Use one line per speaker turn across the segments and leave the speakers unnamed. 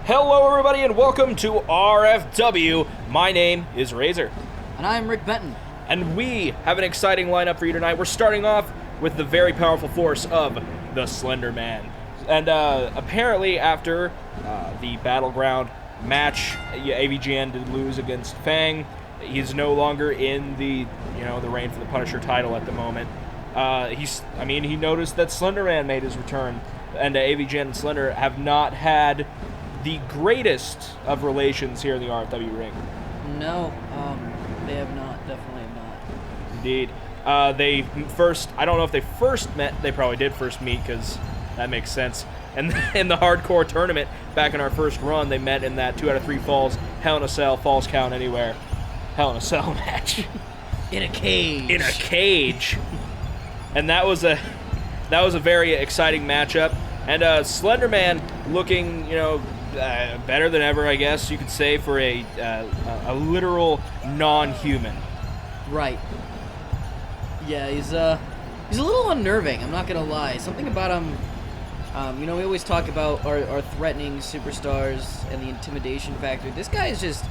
Hello everybody and welcome to RFW. My name is Razor.
And I'm Rick Benton.
And we have an exciting lineup for you tonight. We're starting off with the very powerful force of the Slenderman. And apparently after the Battleground match, AVGN did lose against Fang. He's no longer in the reign for the Punisher title at the moment. He noticed that Slenderman made his return, and AVGN and Slender have not had the greatest of relations here in the RFW ring.
No, they have not. Definitely have not.
Indeed. I don't know if they first met. They probably did first meet because that makes sense. And in the hardcore tournament, back in our first run, they met in that 2 out of 3 falls, Hell in a Cell, Falls Count Anywhere, Hell in a Cell match.
In a cage.
In a cage. And that was a very exciting matchup. And Slenderman looking, better than ever, I guess you could say, for a literal non-human.
Right. Yeah, he's a little unnerving, I'm not gonna lie. Something about him, we always talk about our threatening superstars and the intimidation factor. This guy is just,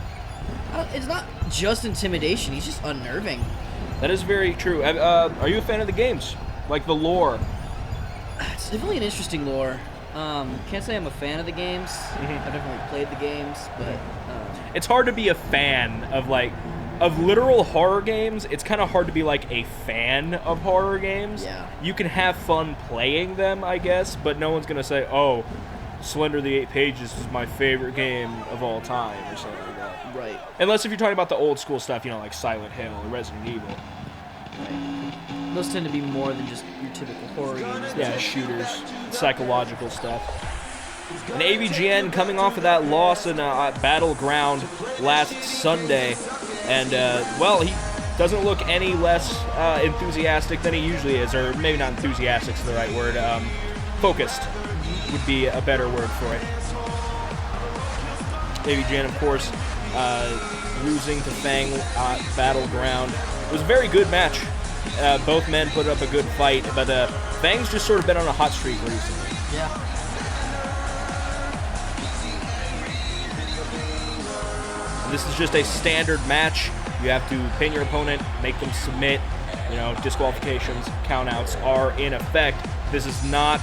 it's not just intimidation, he's just unnerving.
That is very true. Are you a fan of the games? Like the lore?
It's definitely an interesting lore. Can't say I'm a fan of the games. I've definitely played the games, but
it's hard to be a fan of literal horror games. It's kind of hard to be like a fan of horror games.
Yeah.
You can have fun playing them, I guess, but no one's gonna say, "Oh, Slender the 8 Pages is my favorite game of all time" or something like that.
Right.
Unless if you're talking about the old school stuff, like Silent Hill or Resident Evil.
Right. Those tend to be more than just your typical horror games.
Yeah, shooters, psychological stuff. And AVGN coming off of that loss in Battleground last Sunday, and he doesn't look any less enthusiastic than he usually is, or maybe not enthusiastic is the right word. Focused would be a better word for it. AVGN, of course, losing to Fang Battleground. It was a very good match. Both men put up a good fight, but Fang's just sort of been on a hot streak recently.
Yeah.
And this is just a standard match. You have to pin your opponent, make them submit. Disqualifications, countouts are in effect. This is not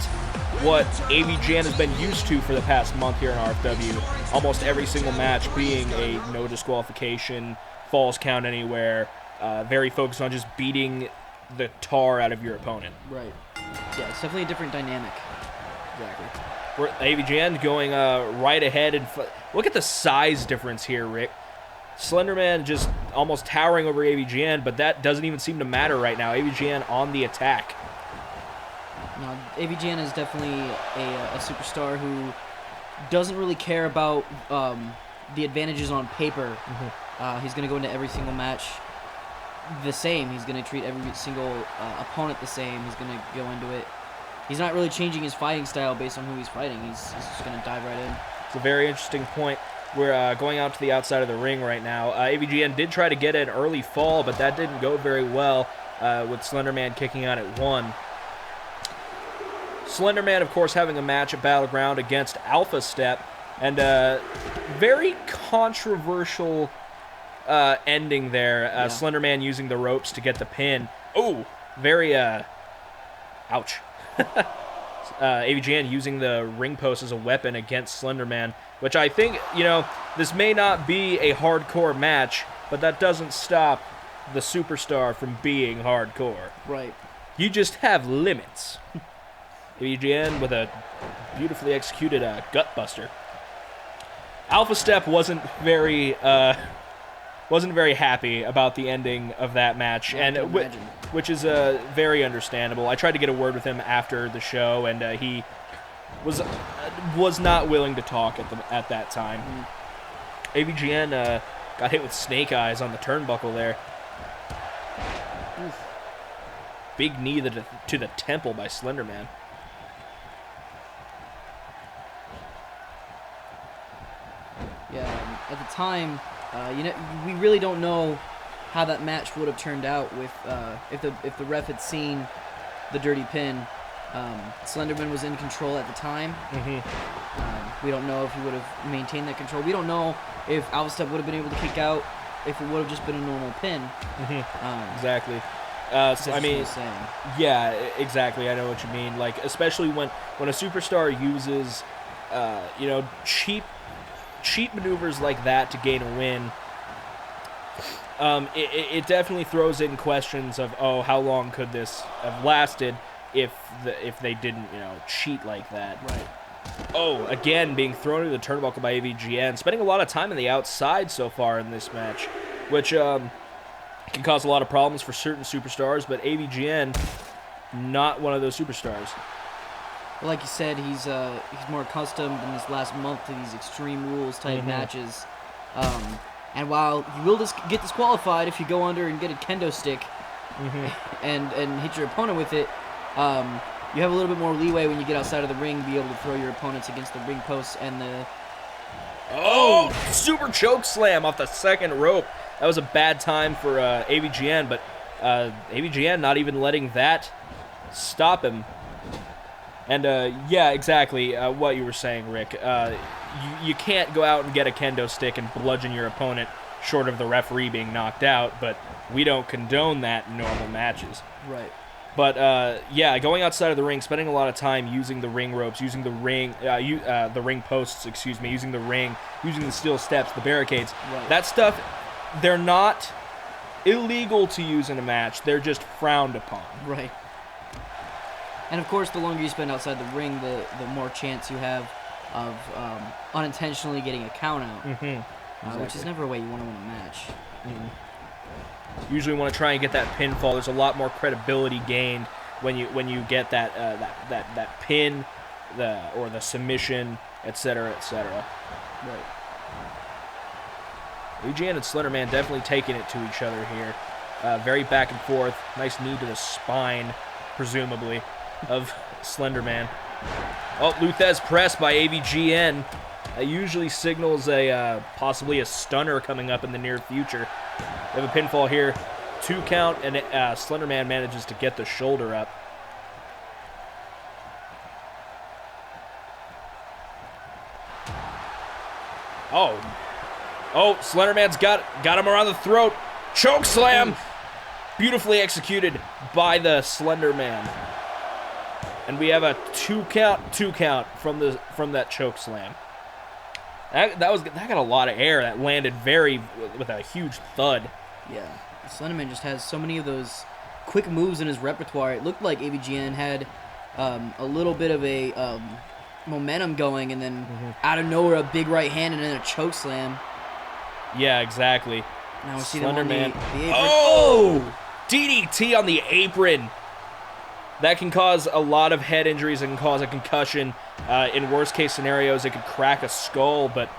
what AVGN has been used to for the past month here in RFW. Almost every single match being a no disqualification, falls count anywhere. Very focused on just beating the tar out of your opponent.
Right. Yeah, it's definitely a different dynamic.
Exactly. We're AVGN going right ahead, and look at the size difference here, Rick. Slenderman just almost towering over AVGN, but that doesn't even seem to matter right now. AVGN on the attack.
No, AVGN is definitely a superstar who doesn't really care about the advantages on paper. He's going to go into every single match the same. He's going to treat every single opponent the same. He's going to go into it. He's not really changing his fighting style based on who he's fighting. He's just going to dive right in.
It's a very interesting point. We're going out to the outside of the ring right now. AVGN did try to get an early fall, but that didn't go very well with Slenderman kicking out at 1. Slenderman, of course, having a match at Battleground against Alpha Step, and very controversial ending there.
Yeah.
Slenderman using the ropes to get the pin. Oh, very, ouch. AVGN using the ring post as a weapon against Slenderman, which I think, this may not be a hardcore match, but that doesn't stop the superstar from being hardcore.
Right.
You just have limits. AVGN with a beautifully executed gutbuster. Alpha Step wasn't very happy about the ending of that match, which is very understandable. I tried to get a word with him after the show, and he was not willing to talk at that time. AVGN got hit with snake eyes on the turnbuckle there. Oof. Big knee to the temple by Slenderman.
Yeah, at the time, we really don't know how that match would have turned out with if the ref had seen the dirty pin. Slenderman was in control at the time. We don't know if he would have maintained that control. We don't know if Alvastep would have been able to kick out if it would have just been a normal pin.
Exactly. So, I mean, yeah, exactly. I know what you mean. Like, especially when a superstar uses, you know, cheap maneuvers like that to gain a win. It definitely throws in questions of, oh, how long could this have lasted if they didn't, you know, cheat like that.
Right.
Oh, again, being thrown into the turnbuckle by AVGN, spending a lot of time on the outside so far in this match, which can cause a lot of problems for certain superstars, but AVGN, not one of those superstars.
Well, like you said, he's more accustomed in this last month to these Extreme Rules type matches. And while you will get disqualified if you go under and get a kendo stick and hit your opponent with it, you have a little bit more leeway when you get outside of the ring to be able to throw your opponents against the ring posts and the...
Oh, super choke slam off the second rope. That was a bad time for AVGN, but AVGN not even letting that stop him. And, yeah, exactly what you were saying, Rick. You can't go out and get a kendo stick and bludgeon your opponent short of the referee being knocked out, but we don't condone that in normal matches.
Right.
But, yeah, going outside of the ring, spending a lot of time using the ring ropes, using the ring, the ring posts, excuse me, using the ring, using the steel steps, the barricades.
Right.
That stuff, they're not illegal to use in a match. They're just frowned upon.
Right. And, of course, the longer you spend outside the ring, the more chance you have of unintentionally getting a count out,
Exactly.
which is never a way you want to win a match.
Usually want to try and get that pinfall. There's a lot more credibility gained when you get that pin, or the submission, etc., etc.
Right.
AVGN and Slenderman definitely taking it to each other here. Very back and forth. Nice knee to the spine, presumably, of Slenderman. Oh, Luthez press by AVGN. That usually signals possibly a stunner coming up in the near future. We have a pinfall here. 2 count, and Slenderman manages to get the shoulder up. Oh, Slenderman's got him around the throat. Choke slam! Beautifully executed by the Slenderman. And we have a 2 count from that choke slam. That got a lot of air. That landed with a huge thud.
Yeah, Slenderman just has so many of those quick moves in his repertoire. It looked like AVGN had a little bit of a momentum going, and then out of nowhere a big right hand and then a choke slam.
Yeah, exactly.
Now we see them on the apron.
Oh! DDT on the apron. That can cause a lot of head injuries. It can cause a concussion. In worst case scenarios, it could crack a skull, but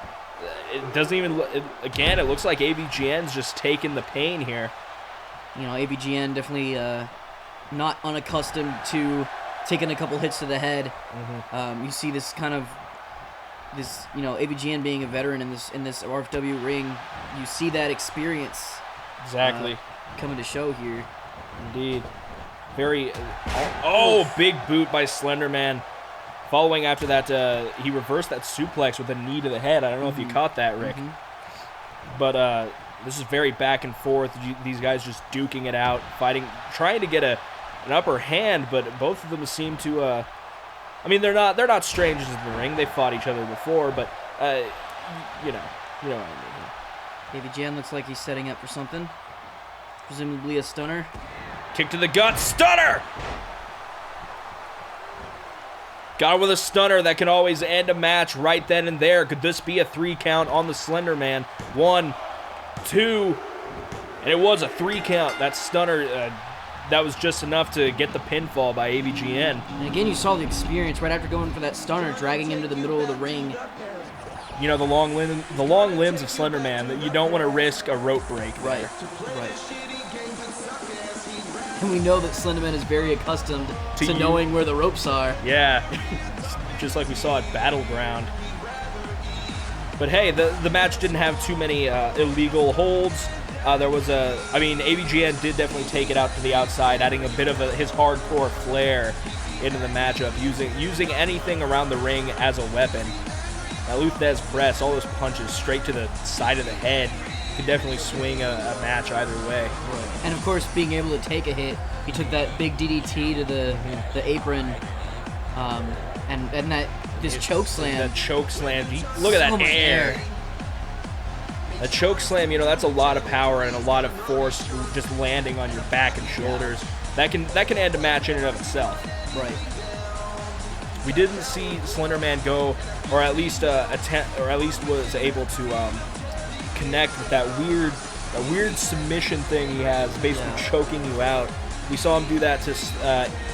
it doesn't even... Again, it looks like AVGN's just taking the pain here.
You know, AVGN definitely not unaccustomed to taking a couple hits to the head. You see this kind of... AVGN being a veteran in this RFW ring, you see that experience
exactly
coming to show here.
Indeed. Very... big boot by Slenderman. Following after that, he reversed that suplex with a knee to the head. I don't know if you caught that, Rick. But this is very back and forth. These guys just duking it out, fighting, trying to get an upper hand, but both of them seem to... I mean, they're not strangers in the ring. They fought each other before, but you know what I mean.
AVGN looks like he's setting up for something. Presumably a stunner.
Kick to the gut, stunner! Got him with a stunner that can always end a match right then and there. Could this be a 3 count on the Slenderman? 1, 2, and it was a 3 count. That stunner, that was just enough to get the pinfall by AVGN.
And again, you saw the experience right after going for that stunner, dragging him to the middle of the ring.
You know, the long limbs of Slenderman, that you don't want to risk a rope break.
Right. And we know that Slenderman is very accustomed to knowing where the ropes are.
Yeah, just like we saw at Battleground. But hey, the match didn't have too many illegal holds. There was AVGN did definitely take it out to the outside, adding a bit of his hardcore flair into the matchup, using anything around the ring as a weapon. That Luthez press, all those punches straight to the side of the head, could definitely swing a match either way.
And of course, being able to take a hit, he took that big DDT to the apron, and this choke slam.
That choke slam. Look at that air. A choke slam, that's a lot of power and a lot of force just landing on your back and shoulders. That can end a match in and of itself.
Right.
We didn't see Slenderman go, or at least attempt, or at least was able to connect with that weird submission thing he has, basically choking you out. We saw him do that to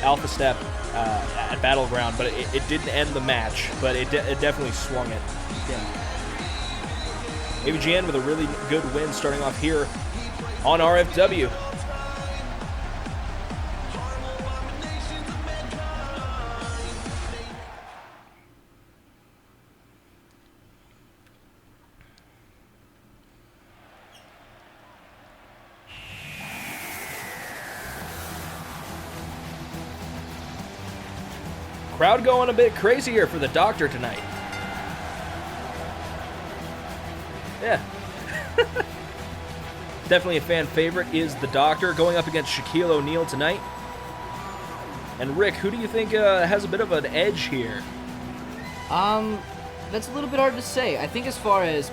Alpha Step at Battleground, but it didn't end the match, but it definitely swung it.
Yeah.
AVGN with a really good win starting off here on RFW. Crowd going a bit crazy here for the Doctor tonight. Yeah. Definitely a fan favorite is the Doctor going up against Shaquille O'Neal tonight. And Rick, who do you think has a bit of an edge here?
That's a little bit hard to say. I think as far as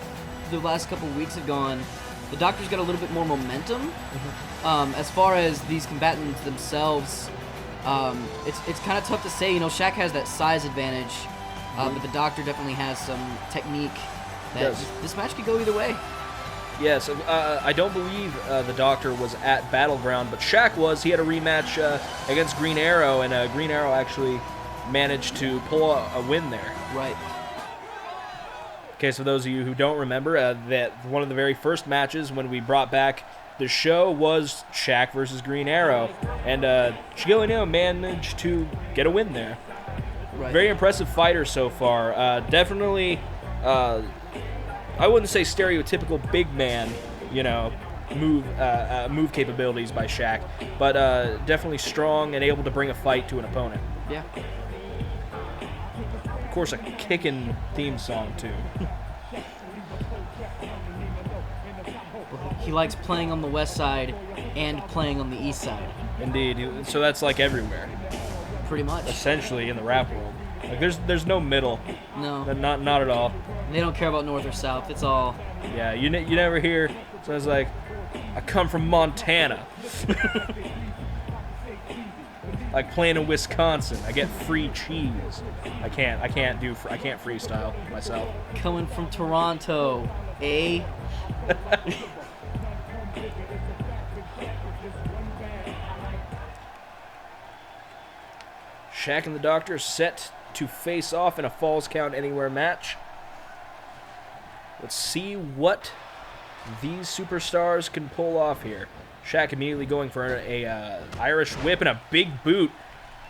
the last couple of weeks have gone, the Doctor's got a little bit more momentum. As far as these combatants themselves, it's kind of tough to say. Shaq has that size advantage, but the Doctor definitely has some technique. This match could go either way.
Yes, I don't believe the Doctor was at Battleground, but Shaq was. He had a rematch against Green Arrow, and Green Arrow actually managed to pull a win there.
Right.
Okay, so those of you who don't remember, that one of the very first matches when we brought back the show was Shaq versus Green Arrow, and Shaquille O'Neal managed to get a win there.
Right.
Very impressive fighter so far. Definitely, I wouldn't say stereotypical big man, move capabilities by Shaq, but definitely strong and able to bring a fight to an opponent.
Yeah.
Of course, a kickin' theme song too.
He likes playing on the west side and playing on the east side.
Indeed. So that's like everywhere.
Pretty much.
Essentially in the rap world. Like there's no middle.
No.
Not at all.
They don't care about north or south. It's all.
Yeah, you never hear someone's like, I come from Montana. Like playing in Wisconsin, I get free cheese. I can't freestyle myself.
Coming from Toronto, eh?
Shaq and the Doctor set to face off in a Falls Count Anywhere match. Let's see what these superstars can pull off here. Shaq immediately going for a Irish whip and a big boot.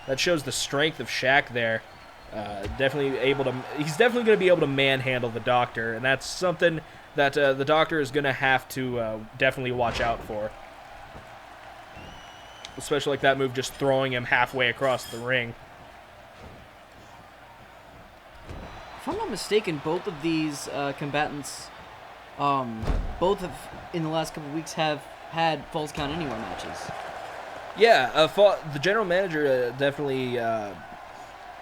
That shows the strength of Shaq there. He's definitely going to be able to manhandle the Doctor, and that's something that the Doctor is going to have to definitely watch out for. Especially like that move, just throwing him halfway across the ring.
If I'm not mistaken, both of these combatants, both have, in the last couple of weeks, have had Falls Count Anywhere matches.
Yeah, the general manager definitely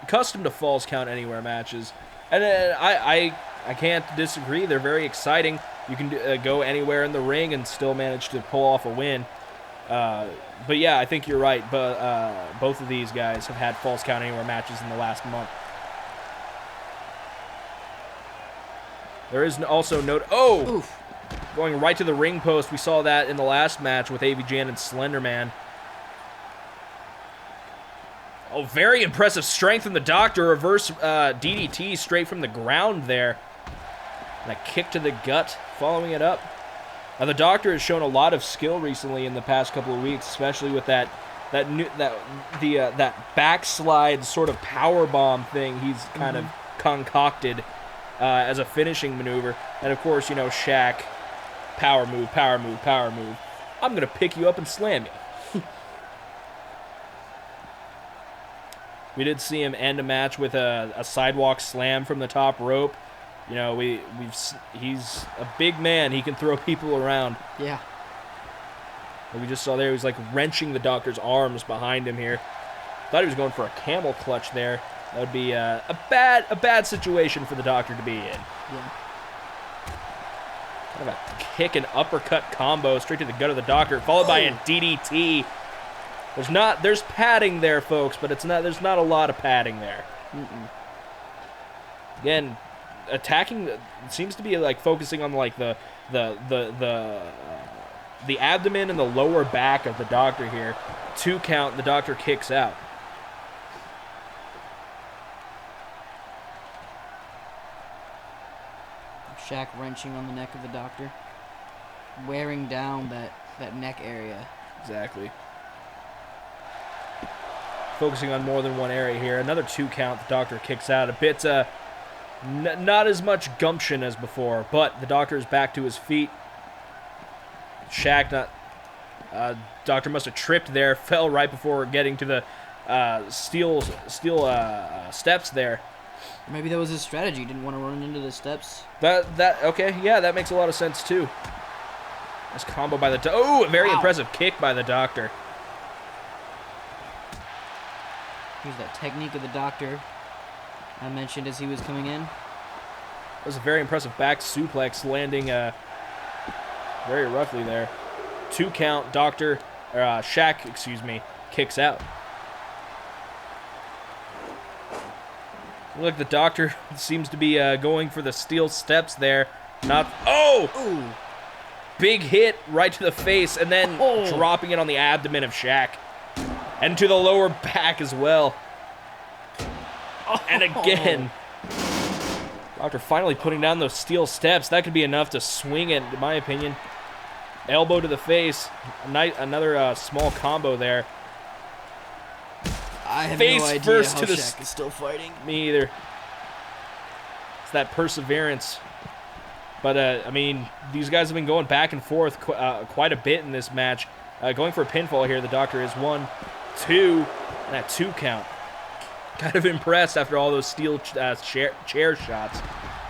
accustomed to Falls Count Anywhere matches, and I can't disagree. They're very exciting. You can go anywhere in the ring and still manage to pull off a win. But yeah, I think you're right. But both of these guys have had Falls Count Anywhere matches in the last month. There is also note. Oh,
Oof.
Going right to the ring post. We saw that in the last match with AVGN and Slenderman. Oh, very impressive strength from the Doctor. Reverse DDT straight from the ground there. And a kick to the gut following it up. Now, the Doctor has shown a lot of skill recently in the past couple of weeks, especially with that backslide sort of power bomb thing he's kind of concocted as a finishing maneuver. And of course, Shaq, power move, power move, power move. I'm gonna pick you up and slam you. We did see him end a match with a sidewalk slam from the top rope. You know, he's a big man. He can throw people around.
Yeah.
And we just saw there he was like wrenching the Doctor's arms behind him here. Thought he was going for a camel clutch there. That would be a bad situation for the Doctor to be in.
Yeah.
Kind of a kick and uppercut combo straight to the gut of the Doctor, followed by a DDT. There's padding there, folks, but there's not a lot of padding there. Again, attacking seems to be like focusing on like the abdomen and the lower back of the Doctor here. 2 count, the Doctor kicks out.
Shaq wrenching on the neck of the Doctor, wearing down that neck area.
Exactly. Focusing on more than one area here. Another 2 count, the Doctor kicks out. A bit, not as much gumption as before, but the Doctor is back to his feet. Shaq, Doctor must have tripped there, fell right before getting to the steel steps there.
Maybe that was his strategy. Didn't want to run into the steps.
Okay, yeah, that makes a lot of sense too. Nice combo by the a very impressive kick by the Doctor.
Here's that technique of the Doctor I mentioned as he was coming in.
That was a very impressive back suplex, landing very roughly there. 2 count, Shaq, kicks out. Look, the Doctor seems to be going for the steel steps there. Ooh. Big hit right to the face, and then dropping it on the abdomen of Shaq. And to the lower back as well. And again. Doctor finally putting down those steel steps. That could be enough to swing it, in my opinion. Elbow to the face. Another small combo there.
I have
Face
no idea
first
how
to the
Shaq is still fighting.
Me either. It's that perseverance. But, I mean, these guys have been going back and forth quite a bit in this match. Going for a pinfall here. The Doctor is 1, 2, and that 2 count. Kind of impressed after all those steel chair shots.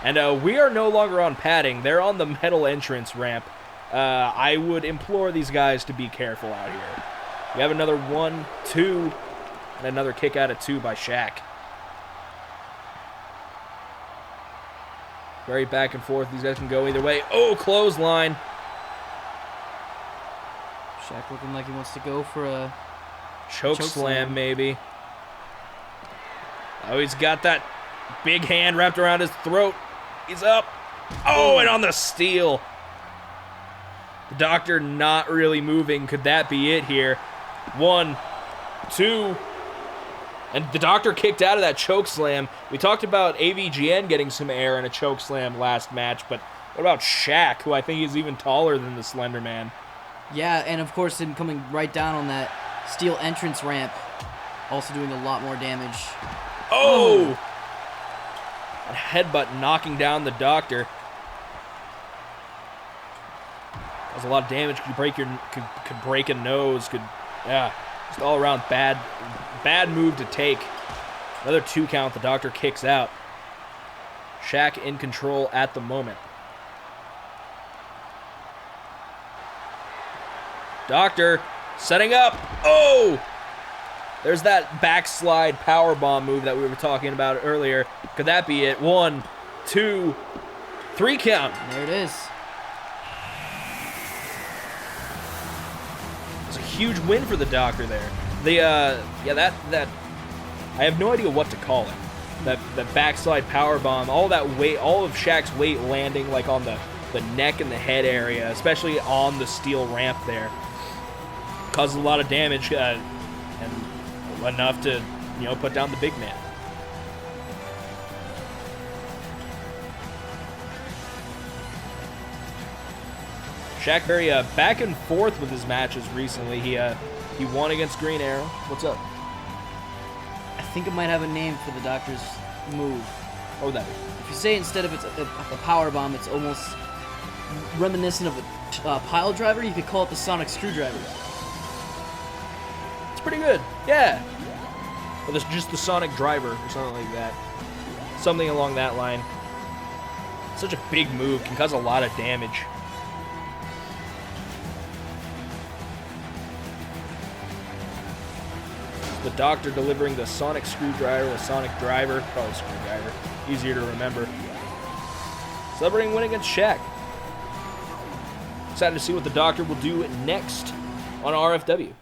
And we are no longer on padding. They're on the metal entrance ramp. I would implore these guys to be careful out here. We have another 1, 2, and another kick out of 2 by Shaq. Very back and forth. These guys can go either way. Oh, clothesline.
Shaq looking like he wants to go for a
choke slam, maybe. Oh, he's got that big hand wrapped around his throat. He's up. Oh, and on the steel. The Doctor not really moving. Could that be it here? 1, 2. And the Doctor kicked out of that choke slam. We talked about AVGN getting some air in a choke slam last match, but what about Shaq, who I think is even taller than the Slenderman?
Yeah, and of course him coming right down on that steel entrance ramp, also doing a lot more damage.
Oh! A headbutt knocking down the Doctor. Does a lot of damage. Could break a nose. Just all around bad move to take. Another 2 count. The Doctor kicks out. Shaq in control at the moment. Doctor setting up. Oh! There's that backslide powerbomb move that we were talking about earlier. Could that be it? 1, 2, 3 count.
There it is.
It's a huge win for the Doctor there. That I have no idea what to call it. That backslide powerbomb, all that weight, all of Shaq's weight landing like on the neck and the head area, especially on the steel ramp there, causes a lot of damage and enough to put down the big man. Shaq very back and forth with his matches recently. He won against Green Arrow. What's up?
I think it might have a name for the Doctor's move.
What would that be?
If you say instead of it's a power bomb, it's almost reminiscent of a pile driver. You could call it the sonic screwdriver.
It's pretty good. Yeah. Or just the Sonic Driver or something like that. Something along that line. Such a big move, can cause a lot of damage. The Doctor delivering the Sonic Screwdriver, the Sonic Driver, probably Screwdriver, easier to remember. Celebrating win against Shaq. Excited to see what the Doctor will do next on RFW.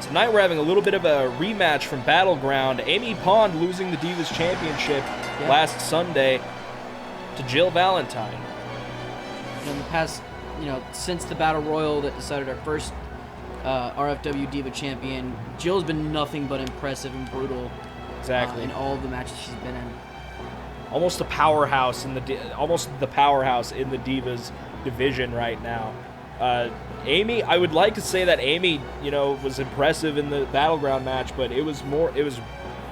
Tonight we're having a little bit of a rematch from Battleground. Amy Pond losing the Divas Championship last Sunday to Jill Valentine.
In the past, since the Battle Royal that decided our first RFW Diva Champion, Jill's been nothing but impressive and brutal.
Exactly.
In all of the matches she's been in.
Almost the powerhouse in the Divas division right now. Amy, I would like to say that Amy, was impressive in the Battleground match, but it was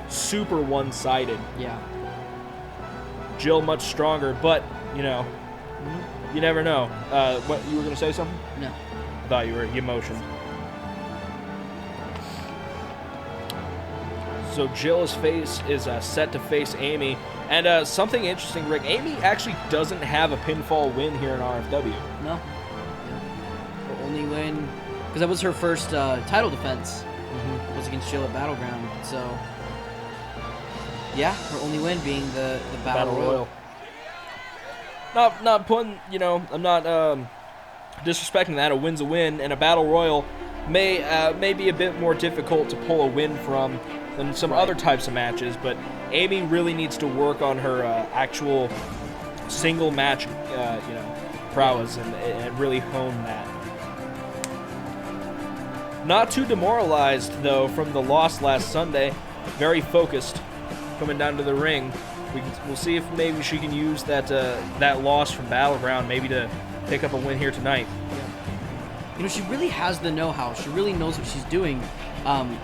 super one-sided.
Yeah.
Jill much stronger, but, you never know. What, you were going to say something?
No.
I thought you motioned. So Jill is set to face Amy. And something interesting, Rick, Amy actually doesn't have a pinfall win here in RFW.
No. Only win, because that was her first title defense, was against Jill at Battleground. So, yeah, her only win being the Battle Royal.
Not putting, I'm not disrespecting that. A win's a win, and a Battle Royal may be a bit more difficult to pull a win from than some other types of matches. But Amy really needs to work on her actual single match, prowess and really hone that. Not too demoralized, though, from the loss last Sunday. Very focused coming down to the ring. We'll see if maybe she can use that loss from Battleground maybe to pick up a win here tonight.
Yeah. She really has the know-how. She really knows what she's doing.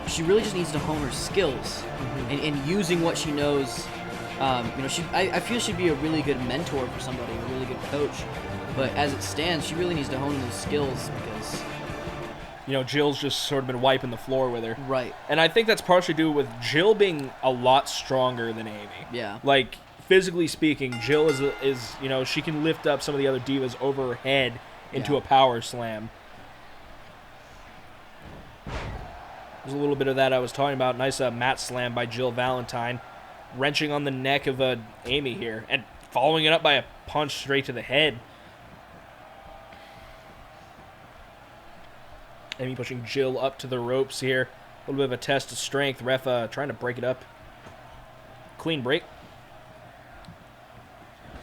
She really just needs to hone her skills and using what she knows. I feel she'd be a really good mentor for somebody, a really good coach. But as it stands, she really needs to hone those skills because...
Jill's just sort of been wiping the floor with her.
Right.
And I think that's partially due with Jill being a lot stronger than Amy.
Yeah.
Like, physically speaking, Jill is she can lift up some of the other divas over her head into a power slam. There's a little bit of that I was talking about. Nice mat slam by Jill Valentine. Wrenching on the neck of Amy here. And following it up by a punch straight to the head. Amy pushing Jill up to the ropes here. A little bit of a test of strength. Ref trying to break it up. Clean break.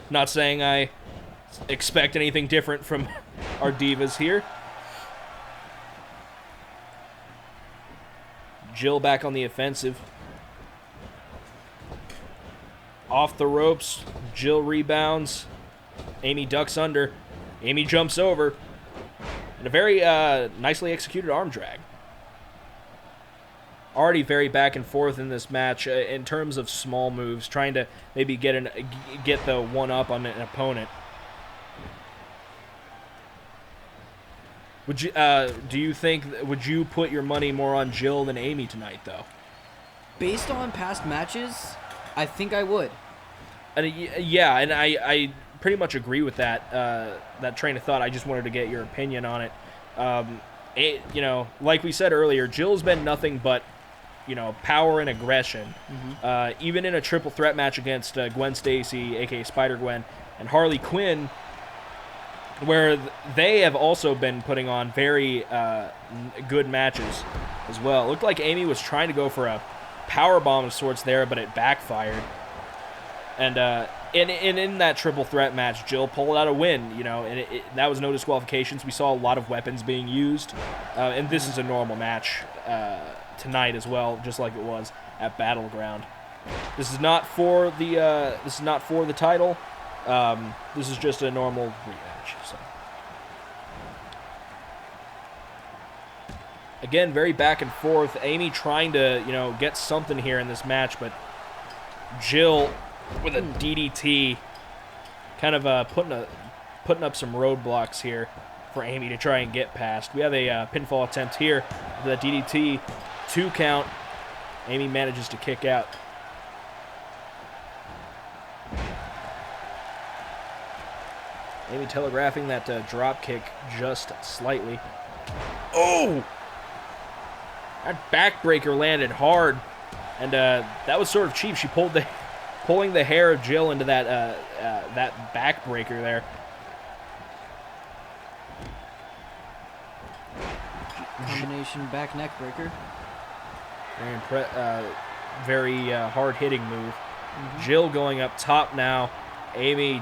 Not saying I expect anything different from our divas here. Jill back on the offensive. Off the ropes. Jill rebounds. Amy ducks under. Amy jumps over. And a very nicely executed arm drag. Already very back and forth in this match in terms of small moves, trying to maybe get the one up on an opponent. Would you put your money more on Jill than Amy tonight, though?
Based on past matches, I think I would.
And I pretty much agree with that train of thought. I just wanted to get your opinion on it. Like we said earlier, Jill's been nothing but, power and aggression. Even in a triple threat match against Gwen Stacy, aka Spider-Gwen, and Harley Quinn, where they have also been putting on very good matches as well. It looked like Amy was trying to go for a power bomb of sorts there, but it backfired. And in that triple threat match, Jill pulled out a win, and that was no disqualifications. We saw a lot of weapons being used, and this is a normal match tonight as well, just like it was at Battleground. This is not for the title. This is just a normal rematch. So. Again, very back and forth. Amy trying to get something here in this match, but Jill with a DDT, kind of putting up some roadblocks here for Amy to try and get past. We have a pinfall attempt here. The DDT, 2 count. Amy manages to kick out. Amy telegraphing that drop kick just slightly. Oh! That backbreaker landed hard, and that was sort of cheap. She pulling the hair of Jill into that that backbreaker there.
Combination back neck breaker.
Very hard-hitting move. Jill going up top now. Amy,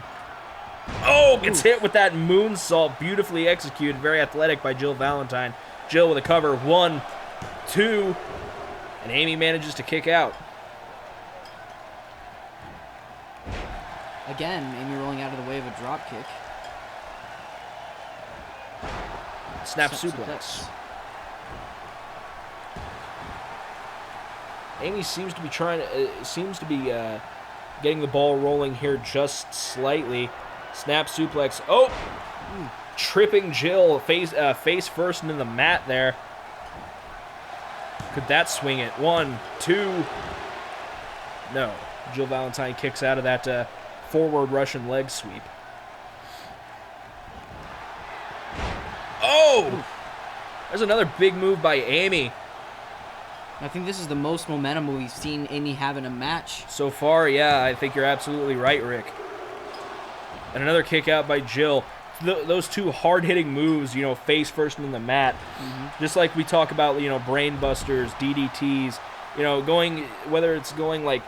gets hit with that moonsault. Beautifully executed. Very athletic by Jill Valentine. Jill with a cover. 1, 2, and Amy manages to kick out.
Again, Amy rolling out of the way of a drop kick.
Snap suplex. Amy seems to be getting the ball rolling here just slightly. Snap suplex. Oh, tripping Jill face first into the mat there. Could that swing it? 1, 2. No. Jill Valentine kicks out of that forward Russian leg sweep. Oh! There's another big move by Amy.
I think this is the most momentum we've seen Amy have in a match.
So far, yeah, I think you're absolutely right, Rick. And another kick out by Jill. Those 2 hard-hitting moves, face first into the mat. Just like we talk about, brain busters, DDTs, whether it's going like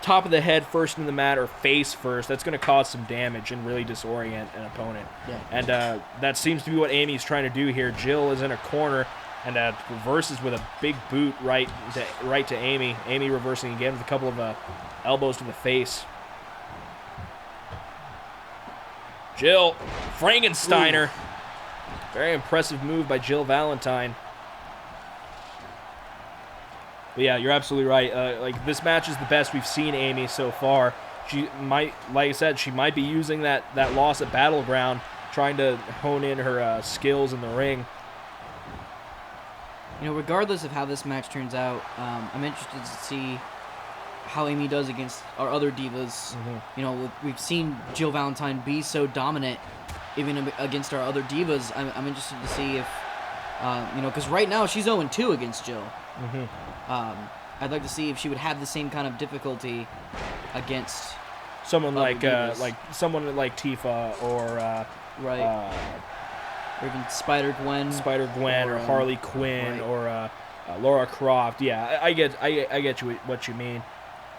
top of the head first into the mat or face first, that's going to cause some damage and really disorient an opponent. Yeah. And that seems to be what Amy's trying to do here. Jill is in a corner and reverses with a big boot right to Amy. Amy reversing again with a couple of elbows to the face. Jill Frankensteiner. Very impressive move by Jill Valentine. But yeah, you're absolutely right. This match is the best we've seen Amy so far. She might, like I said, she might be using that loss at Battleground, trying to hone in her skills in the ring.
Regardless of how this match turns out, I'm interested to see how Amy does against our other divas. We've seen Jill Valentine be so dominant, even against our other divas. I'm interested to see if, because right now she's 0-2 against Jill. I'd like to see if she would have the same kind of difficulty against
someone like someone like Tifa or
or even Spider-Gwen,
or Harley Quinn, or Lara Croft. Yeah, I get you what you mean.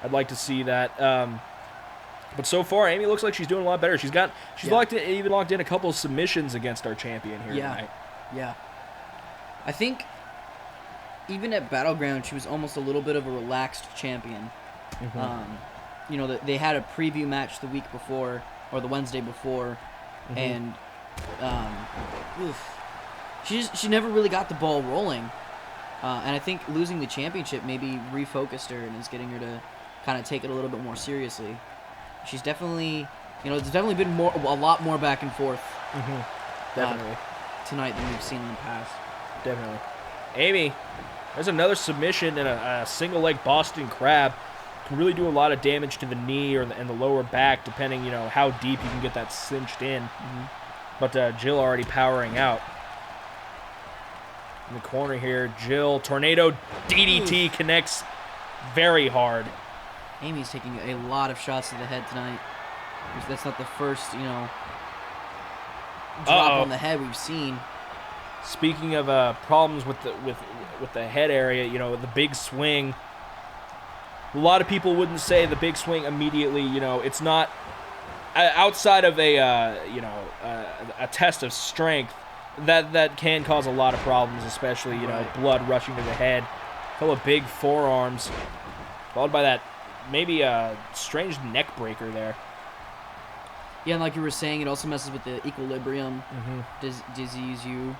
I'd like to see that. But so far, Amy looks like she's doing a lot better. She's locked in a couple of submissions against our champion here tonight.
Yeah. I think even at Battleground, she was almost a little bit of a relaxed champion. They had a preview match the week before, or the Wednesday before, and she never really got the ball rolling. And I think losing the championship maybe refocused her and is getting her to kind of take it a little bit more seriously. She's definitely, there's definitely been a lot more back and forth
Definitely.
Tonight than we've seen in the past.
Definitely. Amy, there's another submission and a single leg Boston Crab. Can really do a lot of damage to the knee and the lower back, depending, how deep you can get that cinched in. But Jill already powering out. In the corner here, Jill, tornado DDT connects very hard.
Amy's taking a lot of shots to the head tonight. That's not the first, drop on the head we've seen.
Speaking of problems with the head area, the big swing. A lot of people wouldn't say the big swing immediately. It's not outside of a test of strength. That can cause a lot of problems, especially blood rushing to the head. A couple of big forearms, followed by that maybe a strange neck breaker there.
Yeah, and like you were saying, it also messes with the equilibrium. Dizzies you.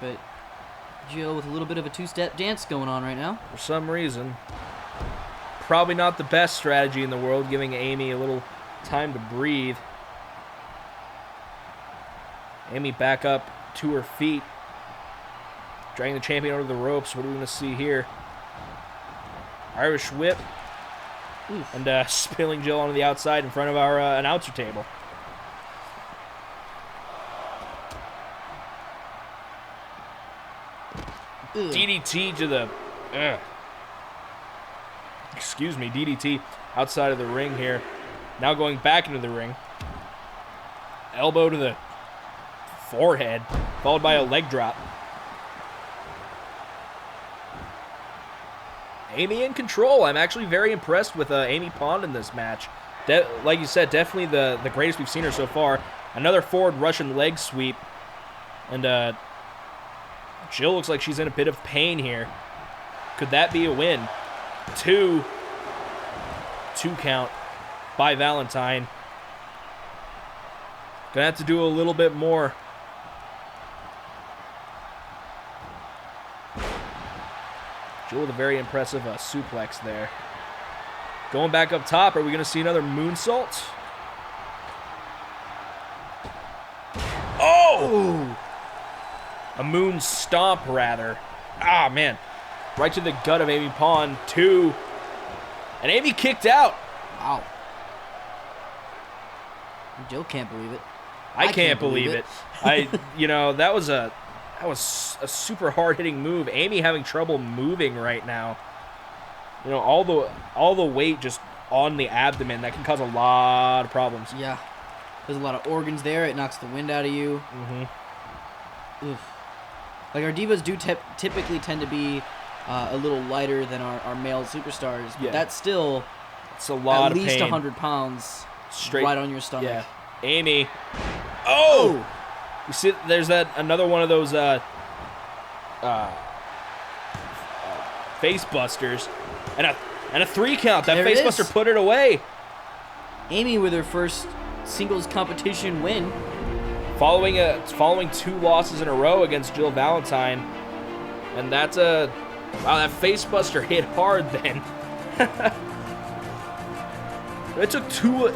But Jill with a little bit of a two-step dance going on right now.
For some reason. probably not the best strategy in the world, giving Amy a little time to breathe. Amy back up to her feet. Dragging the champion over the ropes. What are we going to see here? Irish whip.
Oof.
And spilling Jill onto the outside in front of our announcer table.
Ugh.
DDT to the... Excuse me, DDT outside of the ring here. Now going back into the ring. Elbow to the forehead, followed by a leg drop. Amy in control. I'm actually very impressed with Amy Pond in this match. Like you said, definitely the greatest we've seen her so far. Another forward Russian leg sweep. And Jill looks like she's in a bit of pain here. Could that be a win? Two count by Valentine. Gonna have to do a little bit more. Jill with a very impressive suplex there. Going back up top, are we going to see another moonsault? Oh! A moon stomp, rather. Ah, man. Right to the gut of Amy Pond. 2. And Amy kicked out.
Wow. Jill can't believe it.
I can't believe it. That was a super hard-hitting move. Amy having trouble moving right now. You know, all the weight just on the abdomen, that can cause a lot of problems.
Yeah. There's a lot of organs there. It knocks the wind out of you.
Mm-hmm.
Oof. Like, our divas do typically tend to be a little lighter than our male superstars. But that's still
it's a lot
at
of
least
pain.
100 pounds
Straight
right on your stomach.
Yeah. Amy. Oh! You see, there's another one of those face busters. And a 3 count. That
There
face
it
buster
is.
put it away.
Amy with her first singles competition win.
Following 2 losses in a row against Jill Valentine. And that's wow, that face buster hit hard then. It took two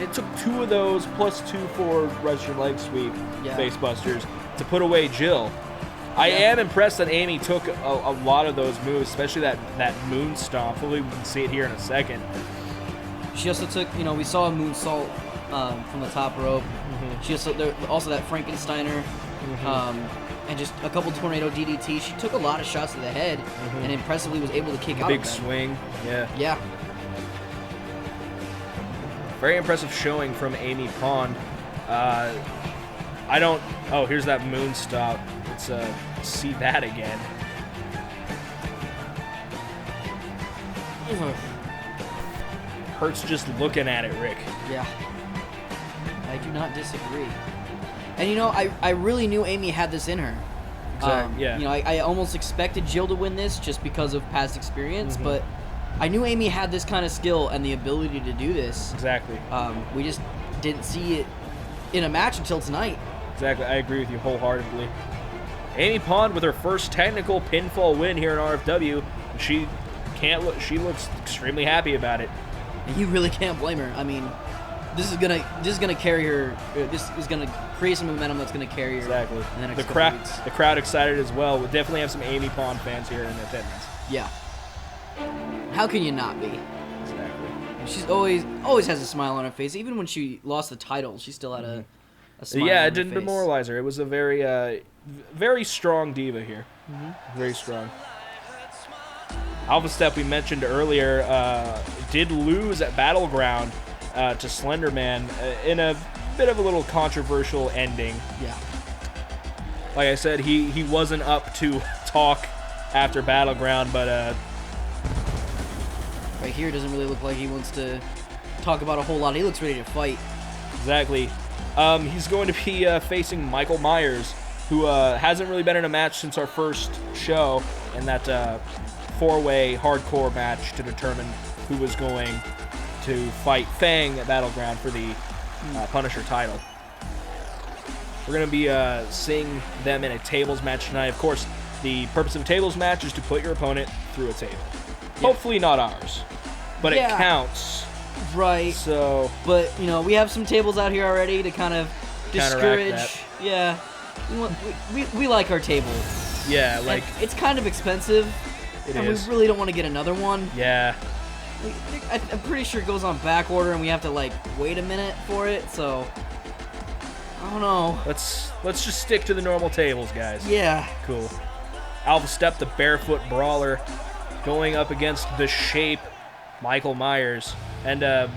of those plus 2 for Russian leg sweep face busters to put away Jill. I am impressed that Amy took a lot of those moves, especially that moon stomp. Hopefully we can see it here in a second.
She also took, we saw a moonsault from the top rope.
Mm-hmm.
She also that Frankensteiner, and just a couple tornado DDT. She took a lot of shots to the head, and impressively was able to kick out.
Big swing, yeah.
Yeah.
Very impressive showing from Amy Pond. Oh, here's that moon stop. Let's see that again. Hurts just looking at it, Rick.
Yeah. I do not disagree. And I really knew Amy had this in her.
Exactly. Yeah.
I almost expected Jill to win this just because of past experience, but I knew Amy had this kind of skill and the ability to do this.
Exactly.
We just didn't see it in a match until tonight.
Exactly. I agree with you wholeheartedly. Amy Pond with her first technical pinfall win here in RFW. She looks extremely happy about it.
You really can't blame her. I mean, this is gonna carry her. This is gonna create some momentum that's gonna carry her.
Exactly.
In the next couple weeks.
The crowd excited as well. We'll definitely have some Amy Pond fans here in attendance.
Yeah. How can you not be?
Exactly.
She's always has a smile on her face. Even when she lost the title, she still had a smile.
Yeah,
on
it
her
didn't
face.
demoralize her. It was a very strong diva here. Very strong. Alpha Step, we mentioned earlier, did lose at Battleground to Slenderman in a bit of a little controversial ending.
Yeah.
Like I said, he wasn't up to talk after Battleground, but
right here, it doesn't really look like he wants to talk about a whole lot. He looks ready to fight.
Exactly. He's going to be facing Michael Myers, who hasn't really been in a match since our first show in that 4-way hardcore match to determine who was going to fight Fang at Battleground for the Punisher title. We're going to be seeing them in a tables match tonight. Of course, the purpose of a tables match is to put your opponent through a table. Hopefully not ours. but
Yeah.
it counts.
Right.
So,
But, you know, we have some tables out here already to kind of discourage.
that.
Yeah. We like our table.
yeah, like,
And it's kind of expensive.
it
and
is.
we really don't want to get another one.
Yeah.
I'm pretty sure it goes on back order and we have to, like, wait a minute for it, so... I don't know.
Let's just stick to the normal tables, guys.
Yeah.
Cool. Alpha Step, the barefoot brawler, going up against the Shape, Michael Myers. And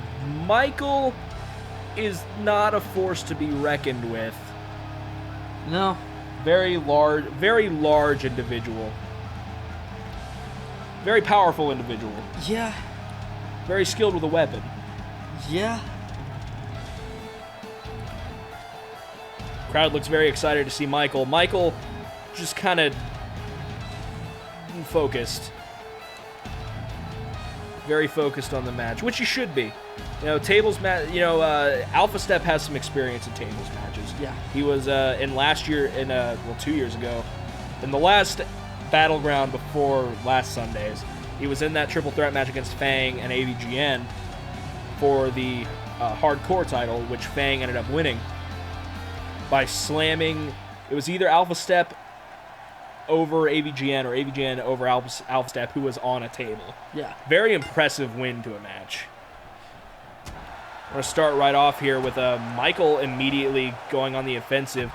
Michael is not a force to be reckoned with.
No.
Very large individual. Very powerful individual.
Yeah.
Very skilled with a weapon.
Yeah.
Crowd looks very excited to see Michael. Michael just kind of focused. Very focused on the match, which he should be. You know, Alpha Step has some experience in tables matches.
Yeah.
He was in 2 years ago, in the last Battleground before last Sunday's. He was in that triple threat match against Fang and AVGN for the hardcore title, which Fang ended up winning by slamming. It was either Alpha Step over AVGN or AVGN over Alpha Step, who was on a table.
Yeah.
Very impressive win to a match. We're going to start right off here with Michael immediately going on the offensive,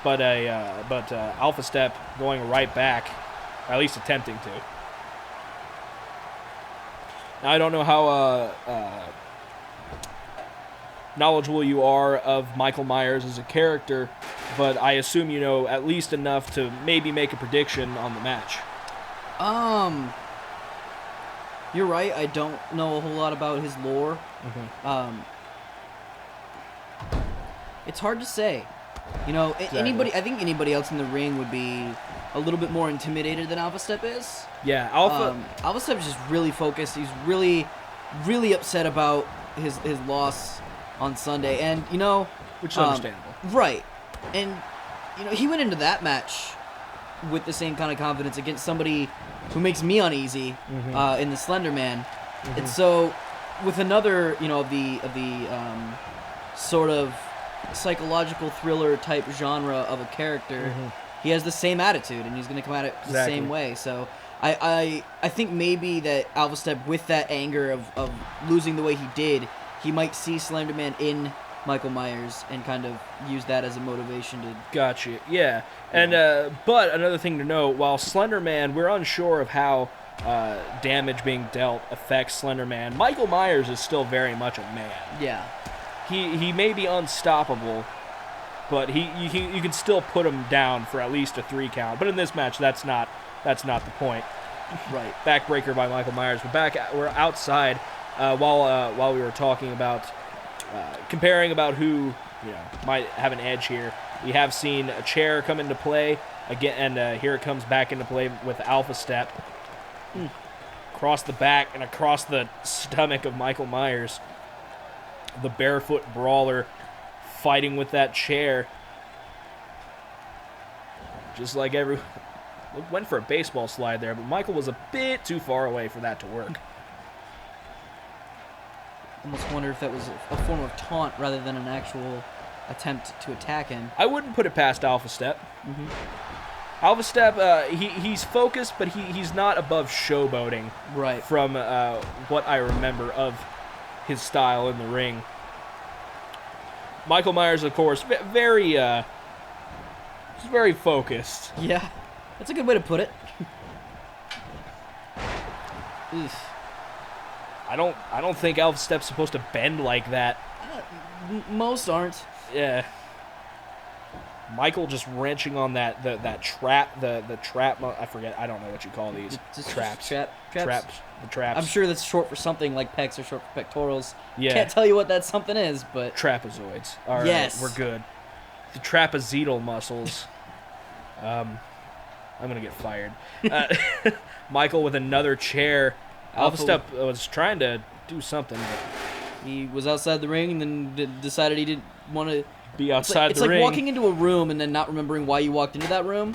but Alpha Step going right back, or at least attempting to. Now, I don't know how knowledgeable you are of Michael Myers as a character, but I assume you know at least enough to maybe make a prediction on the match.
You're right. I don't know a whole lot about his lore.
Mm-hmm.
It's hard to say. You know,
Exactly.
I think anybody else in the ring would be a little bit more intimidated than Alpha Step is.
Yeah, Alpha
Step is just really focused. He's really, really upset about his loss on Sunday, and you know,
which is understandable.
right? And you know, he went into that match with the same kind of confidence against somebody who makes me uneasy in the Slenderman. And so, with another, you know, of the sort of psychological thriller type genre of a character, he has the same attitude, and he's going to come at it the same way. So I think maybe that Alpha Step, with that anger of losing the way he did, he might see Slenderman in Michael Myers and kind of use that as a motivation to...
Gotcha, yeah. And but another thing to note, while Slenderman, we're unsure of how damage being dealt affects Slenderman, Michael Myers is still very much a man.
Yeah.
He may be unstoppable, but you can still put him down for at least a 3 count. But in this match, that's not the point.
Right.
Backbreaker by Michael Myers. We're outside while we were talking about comparing about who might have an edge here. We have seen a chair come into play again, and here it comes back into play with Alpha Step. Across the back and across the stomach of Michael Myers. The barefoot brawler fighting with that chair. Just like went for a baseball slide there, but Michael was a bit too far away for that to work.
Almost wonder if that was a form of taunt rather than an actual attempt to attack him.
I wouldn't put it past Alpha Step. Alpha Step, he's focused, but he's not above showboating.
Right.
From what I remember of his style in the ring. Michael Myers, of course, very focused.
Yeah, that's a good way to put it. Oof.
I don't think Alpha Step's supposed to bend like that.
Most aren't.
Yeah. Michael just wrenching on that trap, the trap. I forget. I don't know what you call these. Traps.
Traps.
The traps.
I'm sure that's short for something like pecs or short for pectorals.
Yeah.
Can't tell you what that something is, but
Trapezoids. All right,
yes,
we're good. The trapezoidal muscles. I'm gonna get fired. Michael with another chair. Alpha Step was trying to do something, but
he was outside the ring and then decided he didn't want to
be outside
it's
the
like
ring.
walking into a room and then not remembering why you walked into that room.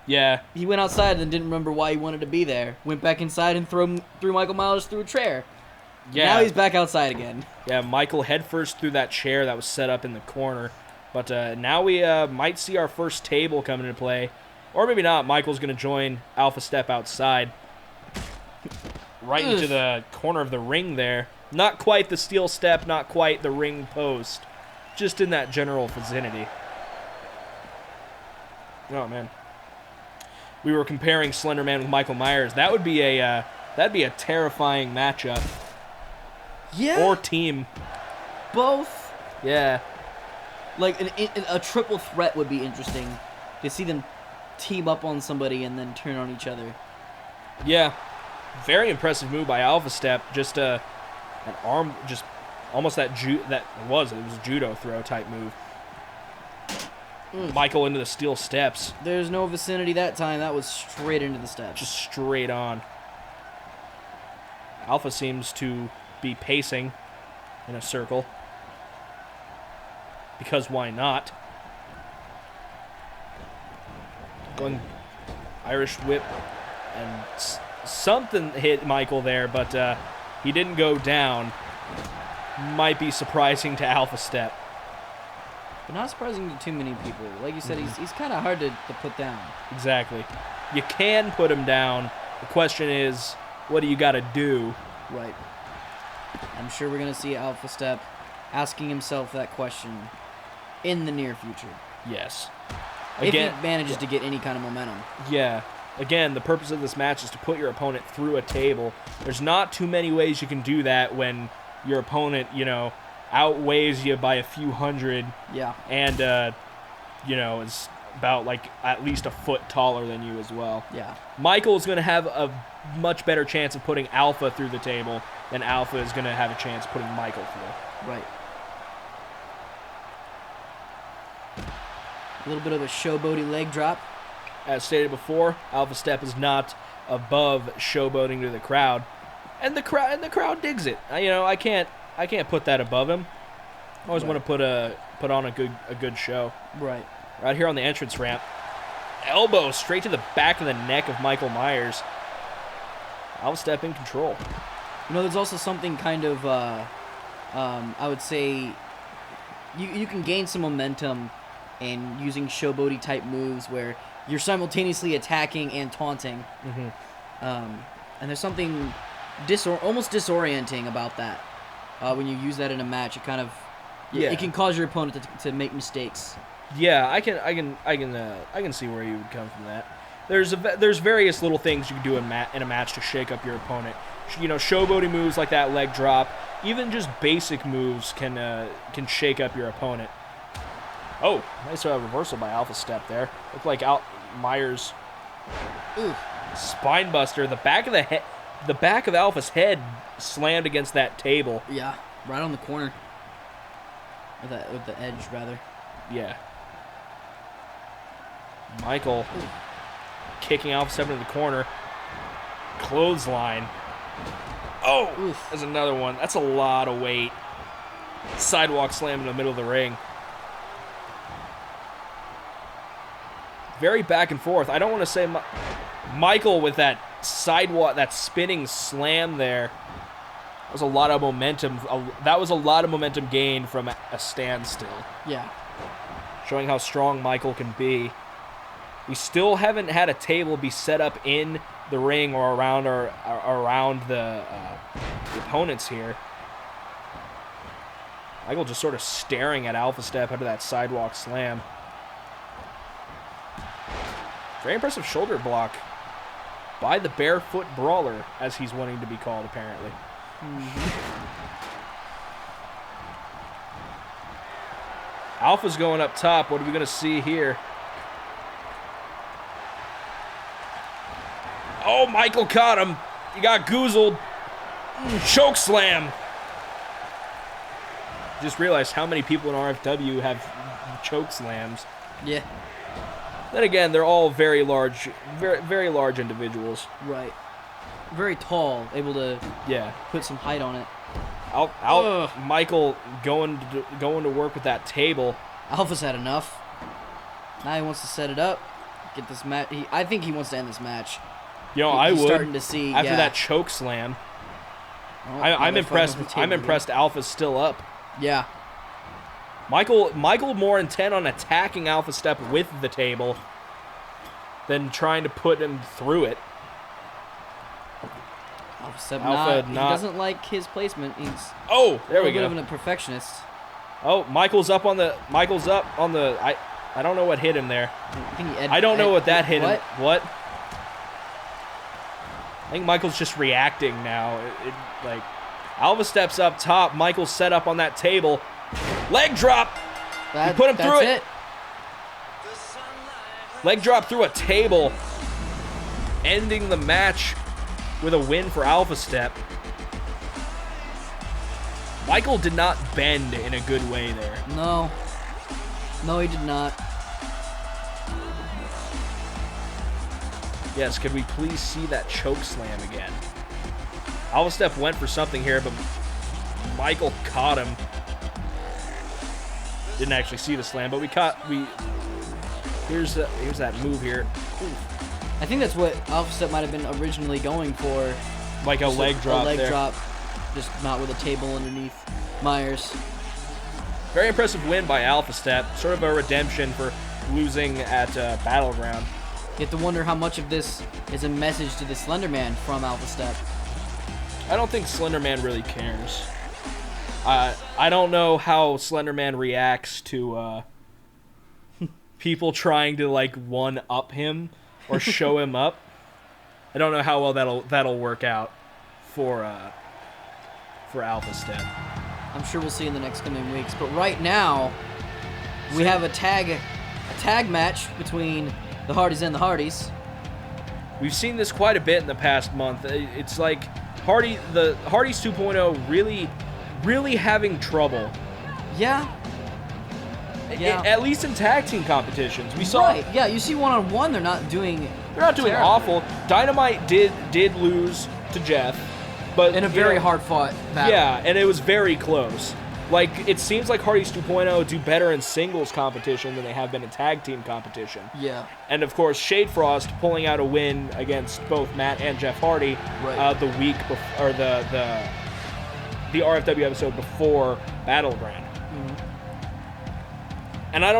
Yeah.
He went outside and didn't remember why he wanted to be there. Went back inside and threw Michael Myers through a chair.
Yeah.
Now he's back outside again.
Yeah, Michael headfirst through that chair that was set up in the corner. But now we might see our first table come into play. Or maybe not. Michael's going to join Alpha Step outside. Right into the corner of the ring there. Not quite the steel step, not quite the ring post. Just in that general vicinity. Oh, man. We were comparing Slenderman with Michael Myers. That would be that'd be a terrifying matchup.
Yeah.
Or team.
Both.
Yeah.
Like, a triple threat would be interesting. To see them team up on somebody and then turn on each other.
Yeah. Very impressive move by Alpha Step. Just an arm, just almost it was a judo throw type move. Michael into the steel steps.
There's no vicinity that time. That was straight into the steps.
Just straight on. Alpha seems to be pacing in a circle. Because why not? Going Irish whip. And something hit Michael there, but he didn't go down. Might be surprising to Alpha Step.
But not surprising to too many people. Like you said, he's kind of hard to put down.
Exactly. You can put him down. The question is, what do you got to do?
Right. I'm sure we're going to see Alpha Step asking himself that question in the near future.
Yes.
Again, if he manages to get any kind of momentum.
Yeah. Again, the purpose of this match is to put your opponent through a table. There's not too many ways you can do that when your opponent, outweighs you by a few hundred.
Yeah.
And, is about, at least a foot taller than you as well.
Yeah.
Michael's going to have a much better chance of putting Alpha through the table than Alpha is going to have a chance of putting Michael through.
Right. A little bit of a showboaty leg drop.
As stated before, Alpha Step is not above showboating to the crowd. And the crowd digs it. I can't put that above him. I always want to put on a good show.
Right.
Right here on the entrance ramp. Elbow straight to the back of the neck of Michael Myers. Alpha Step in control.
There's also something kind of, I would say, you can gain some momentum in using showboaty type moves where you're simultaneously attacking and taunting.
Mm-hmm.
And there's something almost disorienting about that. When you use that in a match, it kind of it can cause your opponent to make mistakes.
Yeah, I can see where you would come from that. There's various little things you can do in a match to shake up your opponent. Showboating moves like that leg drop, even just basic moves can shake up your opponent. Oh, nice reversal by Alpha Step there. Looked like Myers.
Ooh.
Spine buster. The back of Alpha's head slammed against that table.
Yeah, right on the corner. Or the edge, rather.
Yeah. Michael kicking Alpha Step into the corner. Clothesline. Oh,
oof.
There's another one. That's a lot of weight. Sidewalk slam in the middle of the ring. Very back and forth. I don't want to say Michael with that sidewalk, that spinning slam there. That was a lot of momentum. That was a lot of momentum gained from a standstill.
Yeah.
Showing how strong Michael can be. We still haven't had a table be set up in the ring or around the opponents here. Michael just sort of staring at Alpha Step under that sidewalk slam. Very impressive shoulder block by the Barefoot Brawler, as he's wanting to be called, apparently.
Mm-hmm.
Alpha's going up top. What are we going to see here? Oh, Michael caught him. He got goozled. Choke slam. Just realized how many people in RFW have choke slams.
Yeah.
Then again, they're all very large individuals.
Right. Very tall, able to
Yeah.
put some height on it.
Michael going to work with that table.
Alpha's had enough. Now he wants to set it up, get this match. I think he wants to end this match.
You know, I would.
Starting to see
after that choke slam.
Oh,
I'm impressed. I'm impressed. Alpha's still up.
Yeah.
Michael more intent on attacking Alpha Step with the table than trying to put him through it.
Alpha Step
not.
He doesn't like his placement. He's
there we go.
A little bit of a perfectionist.
Oh, Michael's up on the. I don't know what hit him there. I don't know what that hit him. What? I think Michael's just reacting now. Like, Alpha steps up top. Michael's set up on that table. Leg drop. He put him through it. Leg drop through a table. Ending the match with a win for Alpha Step. Michael did not bend in a good way there.
No. No, he did not.
Yes, could we please see that choke slam again? Alpha Step went for something here, but Michael caught him. Didn't actually see the slam, but here's that move here.
I think that's what Alpha Step might have been originally going for.
Like a leg drop there.
A leg drop, just not with a table underneath Myers.
Very impressive win by Alpha Step. Sort of a redemption for losing at Battleground.
You have to wonder how much of this is a message to the Slenderman from Alpha Step.
I don't think Slenderman really cares. I don't know how Slenderman reacts to people trying to like one-up him or show him up. I don't know how well that'll work out for Alpha Step.
I'm sure we'll see in the next coming weeks. But right now, we have a tag match between the Hardys and the Hardys.
We've seen this quite a bit in the past month. It's like the Hardys 2.0 really having trouble.
Yeah.
At least in tag team competitions. We saw.
Right. Yeah, you see one-on-one, they're not doing terrible.
Awful. Dynamite did lose to Jeff, but
in a very hard-fought battle.
Yeah, and it was very close. Like, it seems like Hardys 2.0 do better in singles competition than they have been in tag team competition.
Yeah.
And, of course, Shade Frost pulling out a win against both Matt and Jeff Hardy the week before, or the RFW episode before Battleground. Mm-hmm. And I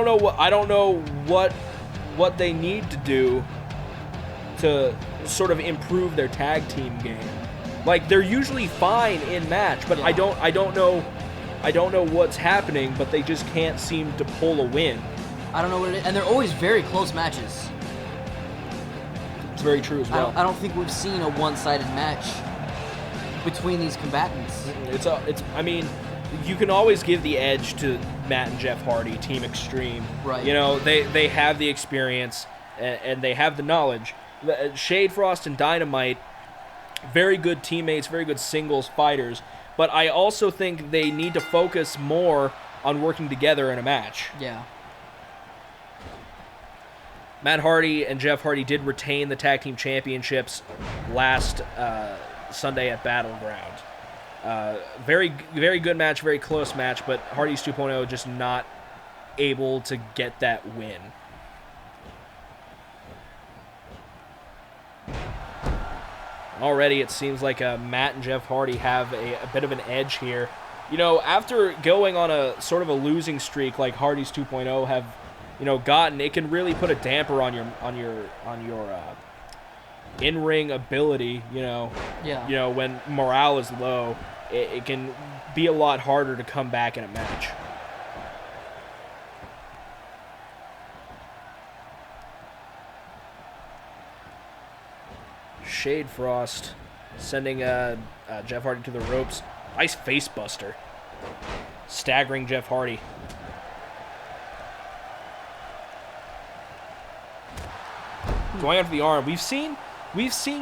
don't know what they need to do to sort of improve their tag team game. Like, they're usually fine in match, but yeah. I don't know what's happening, but they just can't seem to pull a win.
I don't know what it is. And they're always very close matches.
It's very true as well.
I don't think we've seen a one-sided match between these combatants.
I mean, you can always give the edge to Matt and Jeff Hardy, Team Extreme.
Right.
You know, they have the experience and they have the knowledge. Shade Frost and Dynamite, very good teammates, very good singles fighters. But I also think they need to focus more on working together in a match.
Yeah.
Matt Hardy and Jeff Hardy did retain the tag team championships last Sunday at Battleground. Very, very good match, very close match, but Hardys 2.0 just not able to get that win. Already, it seems like Matt and Jeff Hardy have a bit of an edge here. You know, after going on a sort of a losing streak like Hardys 2.0 have, gotten, it can really put a damper on your in-ring ability.
Yeah.
When morale is low, it can be a lot harder to come back in a match. Shade Frost sending Jeff Hardy to the ropes. Nice face buster. Staggering Jeff Hardy. Going after the arm. We've seen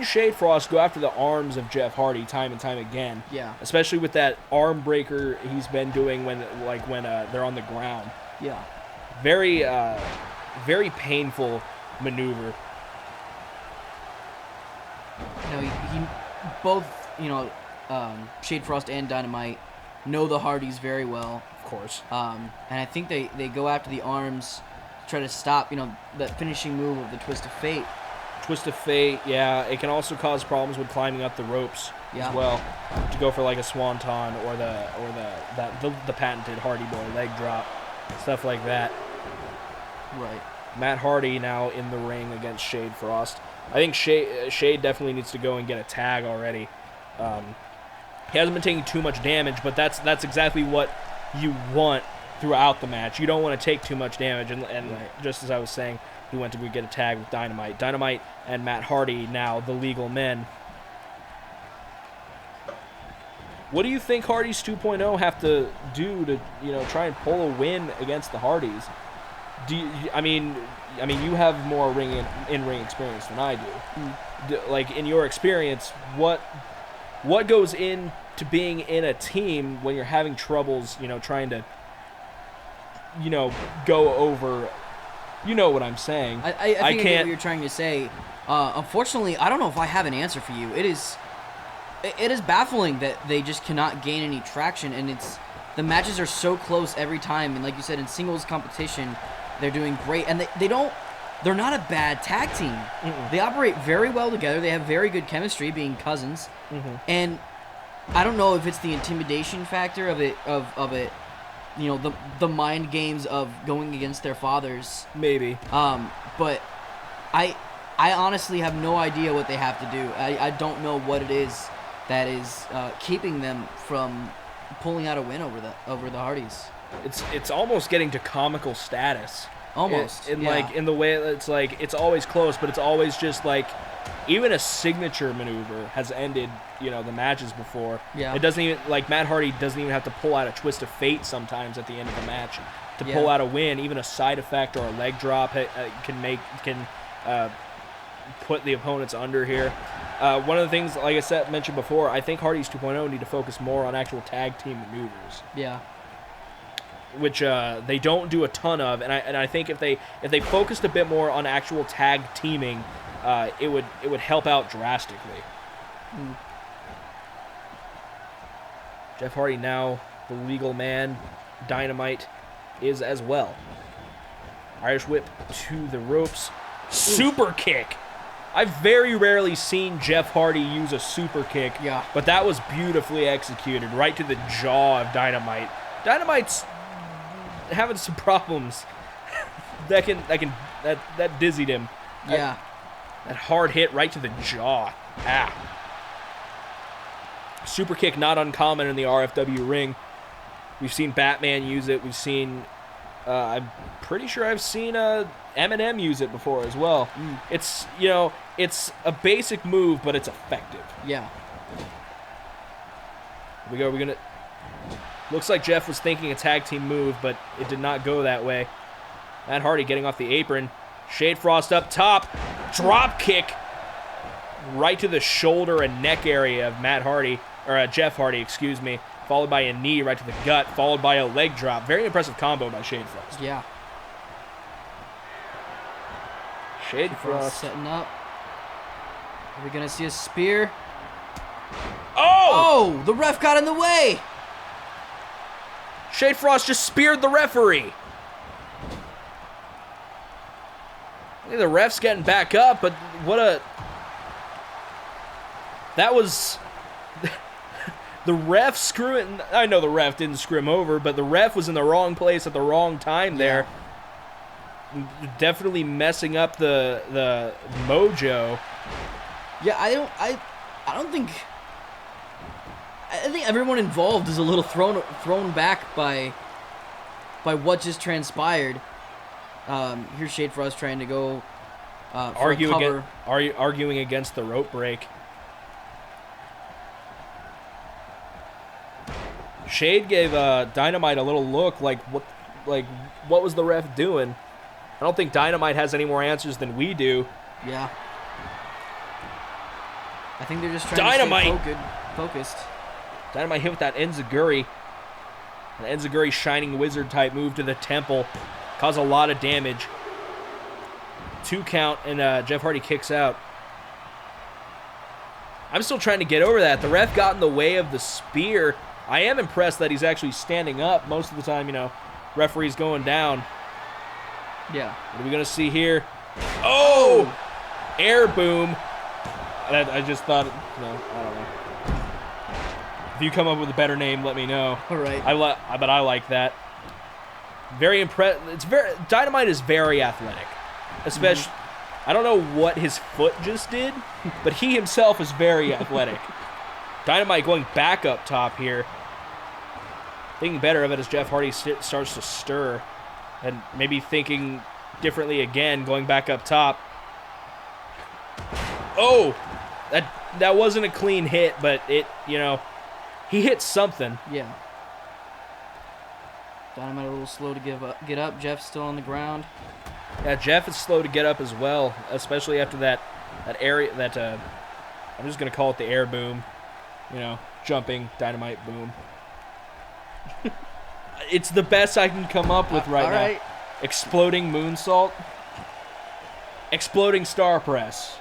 Shade Frost go after the arms of Jeff Hardy time and time again.
Yeah.
Especially with that arm breaker he's been doing when they're on the ground.
Yeah.
Very very painful maneuver.
Both Shade Frost and Dynamite know the Hardys very well.
Of course.
And I think they go after the arms try to stop, that finishing move of the Twist of Fate.
Twist of Fate, yeah. It can also cause problems with climbing up the ropes as well. To go for like a swanton or the patented Hardy Boy leg drop, stuff like that.
Right.
Matt Hardy now in the ring against Shade Frost. I think Shade definitely needs to go and get a tag already. He hasn't been taking too much damage, but that's exactly what you want throughout the match. You don't want to take too much damage, and right. Just as I was saying, he went to go get a tag with Dynamite. Dynamite and Matt Hardy now the legal men. What do you think Hardy's 2.0 have to do to try and pull a win against the Hardys? I mean, you have more in-ring experience than I do. Like, in your experience, what goes into being in a team when you're having troubles, trying to, go over, what I'm saying.
I think I get what you're trying to say. Unfortunately, I don't know if I have an answer for you. It is baffling that they just cannot gain any traction, and the matches are so close every time, and like you said, in singles competition, they're doing great, and they're not a bad tag team. They operate very well together. They have very good chemistry, being cousins. And I don't know if it's the intimidation factor of it, the mind games of going against their fathers.
Maybe.
But I honestly have no idea what they have to do. I don't know what it is that is keeping them from pulling out a win over the Hardys.
It's almost getting to comical status.
Almost.
In the way that it's like it's always close, but it's always just like even a signature maneuver has ended, the matches before.
Yeah.
It doesn't even like Matt Hardy doesn't even have to pull out a twist of fate sometimes at the end of the match to pull out a win. Even a side effect or a leg drop can put the opponents under here. One of the things, like I mentioned before, I think Hardy's 2.0 need to focus more on actual tag team maneuvers.
Yeah.
Which they don't do a ton of, and I think if they focused a bit more on actual tag teaming, it would help out drastically. Jeff Hardy now the legal man. Dynamite is as well. Irish whip to the ropes. Super kick. I've very rarely seen Jeff Hardy use a super kick.
Yeah.
But that was beautifully executed, right to the jaw of Dynamite. Dynamite's having some problems. that dizzied him.
Yeah.
That hard hit right to the jaw. Super kick not uncommon in the RFW ring. We've seen Batman use it. We've seen I'm pretty sure I've seen Eminem use it before as well. It's it's a basic move, but it's effective.
Yeah.
Here we go. We're gonna. Looks like Jeff was thinking a tag team move, but it did not go that way. Matt Hardy getting off the apron. Shade Frost up top. Drop kick right to the shoulder and neck area of Matt Hardy, or Jeff Hardy, excuse me. Followed by a knee right to the gut, followed by a leg drop. Very impressive combo by Shade Frost.
Yeah.
Shade Frost
setting up. Are we gonna see a spear?
Oh!
Oh! The ref got in the way!
Shade Frost just speared the referee. I think the ref's getting back up, but what a... That was... The ref screwing... I know the ref didn't screw him over, but the ref was in the wrong place at the wrong time there. Yeah. Definitely messing up the mojo.
Yeah, I don't think... I think everyone involved is a little thrown back by what just transpired. Here's Shade Frost trying to go for a cover.
Arguing against the rope break. Shade gave Dynamite a little look like what was the ref doing? I don't think Dynamite has any more answers than we do.
Yeah. I think they're just trying to stay focused.
Dynamite hit with that Enziguri. An Enziguri Shining Wizard type move to the temple. Caused a lot of damage. 2 count, and Jeff Hardy kicks out. I'm still trying to get over that. The ref got in the way of the spear. I am impressed that he's actually standing up. Most of the time, referee's going down.
Yeah.
What are we going to see here? Oh! Air boom. I just thought, no, I don't know. If you come up with a better name, let me know.
All right.
But I like that. Very Dynamite is very athletic. Especially, I don't know what his foot just did, but he himself is very athletic. Dynamite going back up top here. Thinking better of it as Jeff Hardy starts to stir. And maybe thinking differently again, going back up top. Oh! That wasn't a clean hit, but it, he hit something.
Yeah. Dynamite a little slow to get up. Jeff's still on the ground.
Yeah, Jeff is slow to get up as well, especially after that area, I'm just going to call it the air boom. Jumping Dynamite boom. It's the best I can come up with right now.
Right.
Exploding moonsault. Exploding star press.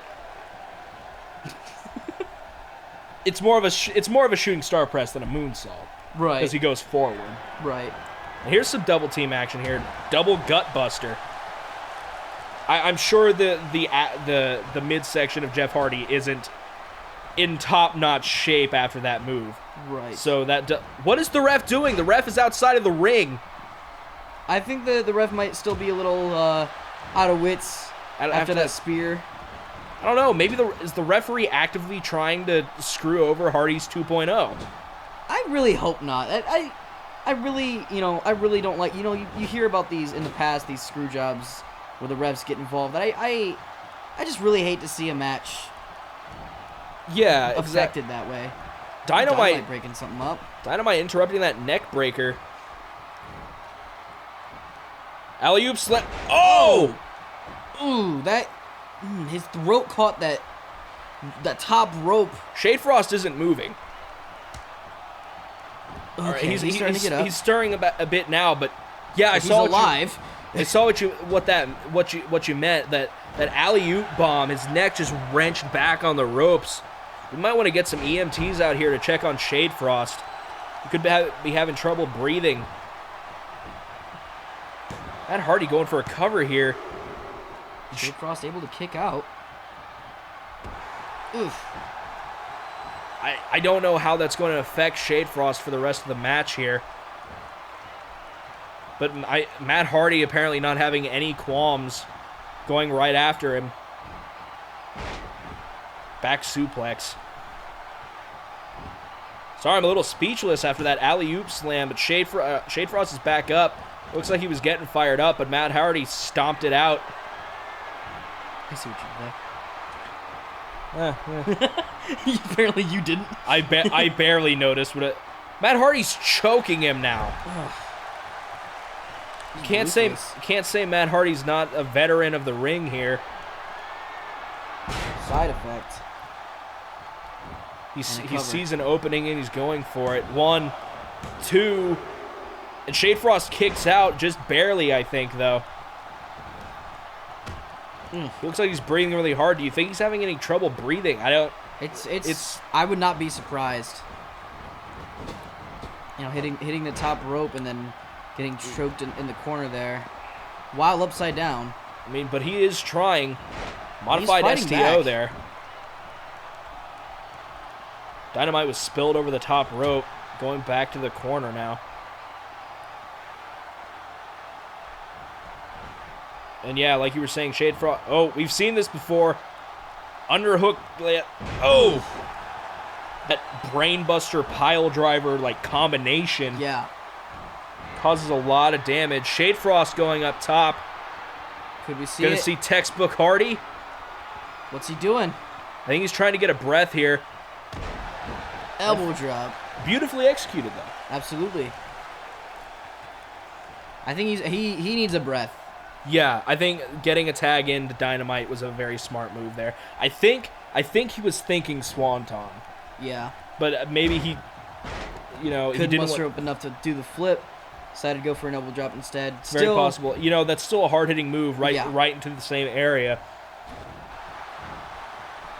It's more of a shooting star press than a moonsault.
Right.
Because he goes forward.
Right.
And here's some double team action here. Double gut buster. I'm sure the midsection of Jeff Hardy isn't in top-notch shape after that move.
Right.
So what is the ref doing? The ref is outside of the ring.
I think the ref might still be a little out of wits after that spear.
I don't know. Maybe is the referee actively trying to screw over Hardy's 2.0?
I really hope not. I really don't like. You hear about these in the past, these screw jobs where the refs get involved. I just really hate to see a match.
Yeah,
affected that way.
Dynamite
breaking something up.
Dynamite interrupting that neck breaker. Alley-oop slam. Oh!
Ooh, his throat caught that top rope.
Shade Frost isn't moving.
Okay,
right,
he's starting to get up.
He's stirring a bit now, but yeah,
he's alive.
I saw what you meant. That alley-oop bomb, his neck just wrenched back on the ropes. We might want to get some EMTs out here to check on Shade Frost. He could be having trouble breathing. Matt Hardy going for a cover here.
Shade Frost able to kick out. Oof.
I don't know how that's going to affect Shade Frost for the rest of the match here. But Matt Hardy apparently not having any qualms going right after him. Back suplex. Sorry, I'm a little speechless after that alley-oop slam, but Shade Frost is back up. Looks like he was getting fired up, but Matt Hardy stomped it out.
I see what you did there. Apparently you didn't.
I barely noticed. Matt Hardy's choking him now. Can't say Matt Hardy's not a veteran of the ring here.
Side effect.
He sees an opening and he's going for it. 1, 2, and Shade Frost kicks out just barely, I think, though. He looks like he's breathing really hard. Do you think he's having any trouble breathing? I don't.
I would not be surprised. Hitting the top rope and then getting choked in the corner there, while upside down.
I mean, but he is trying. Modified STO
back
there. Dynamite was spilled over the top rope, going back to the corner now. And yeah, like you were saying, Shade Frost. Oh, we've seen this before. Underhook. Oh! That brainbuster pile driver combination.
Yeah.
Causes a lot of damage. Shade Frost going up top.
Could we see
Gonna see textbook Hardy.
What's he doing?
I think he's trying to get a breath here.
Elbow drop.
Beautifully executed, though.
Absolutely. I think he needs a breath.
Yeah, I think getting a tag into Dynamite was a very smart move there. I think he was thinking Swanton.
Yeah.
But maybe he
couldn't muster up enough to do the flip. Decided to go for an elbow drop instead.
Very possible. That's still a hard-hitting move right into the same area.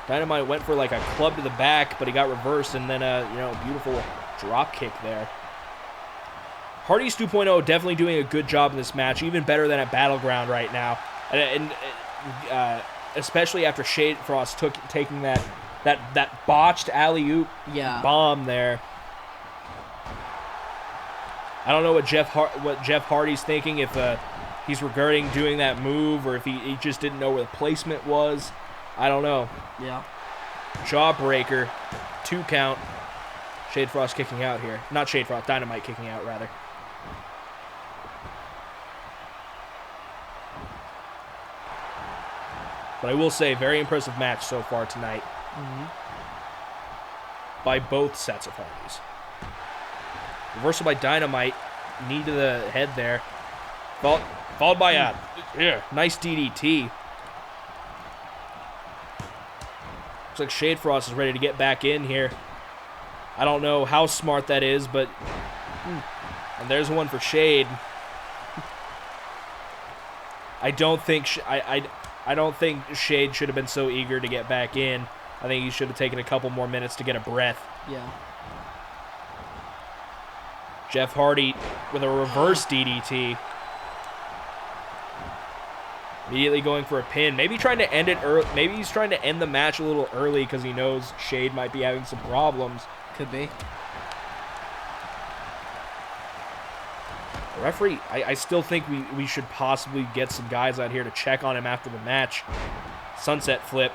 Dynamite went for a club to the back, but he got reversed, and then a beautiful drop kick there. HARDYZ 2.0 definitely doing a good job in this match, even better than at Battleground right now. And especially after Shade Frost taking that botched alley-oop bomb there. I don't know what Jeff Hardy's thinking, if he's regretting doing that move or if he just didn't know where the placement was. I don't know.
Yeah.
Jawbreaker, 2 count. Shade Frost kicking out here. Not Shade Frost, Dynamite kicking out, rather. But I will say, very impressive match so far tonight. By both sets of HARDYZ. Reversal by Dynamite. Knee to the head there. Followed by a nice DDT. Looks like Shade Frost is ready to get back in here. I don't know how smart that is, but... And there's one for Shade. I don't think Shade should have been so eager to get back in. I think he should have taken a couple more minutes to get a breath.
Yeah.
Jeff Hardy with a reverse DDT. Immediately going for a pin. Maybe trying to end it early. Maybe he's trying to end the match a little early because he knows Shade might be having some problems.
Could be.
Referee, I still think we should possibly get some guys out here to check on him after the match. Sunset flip.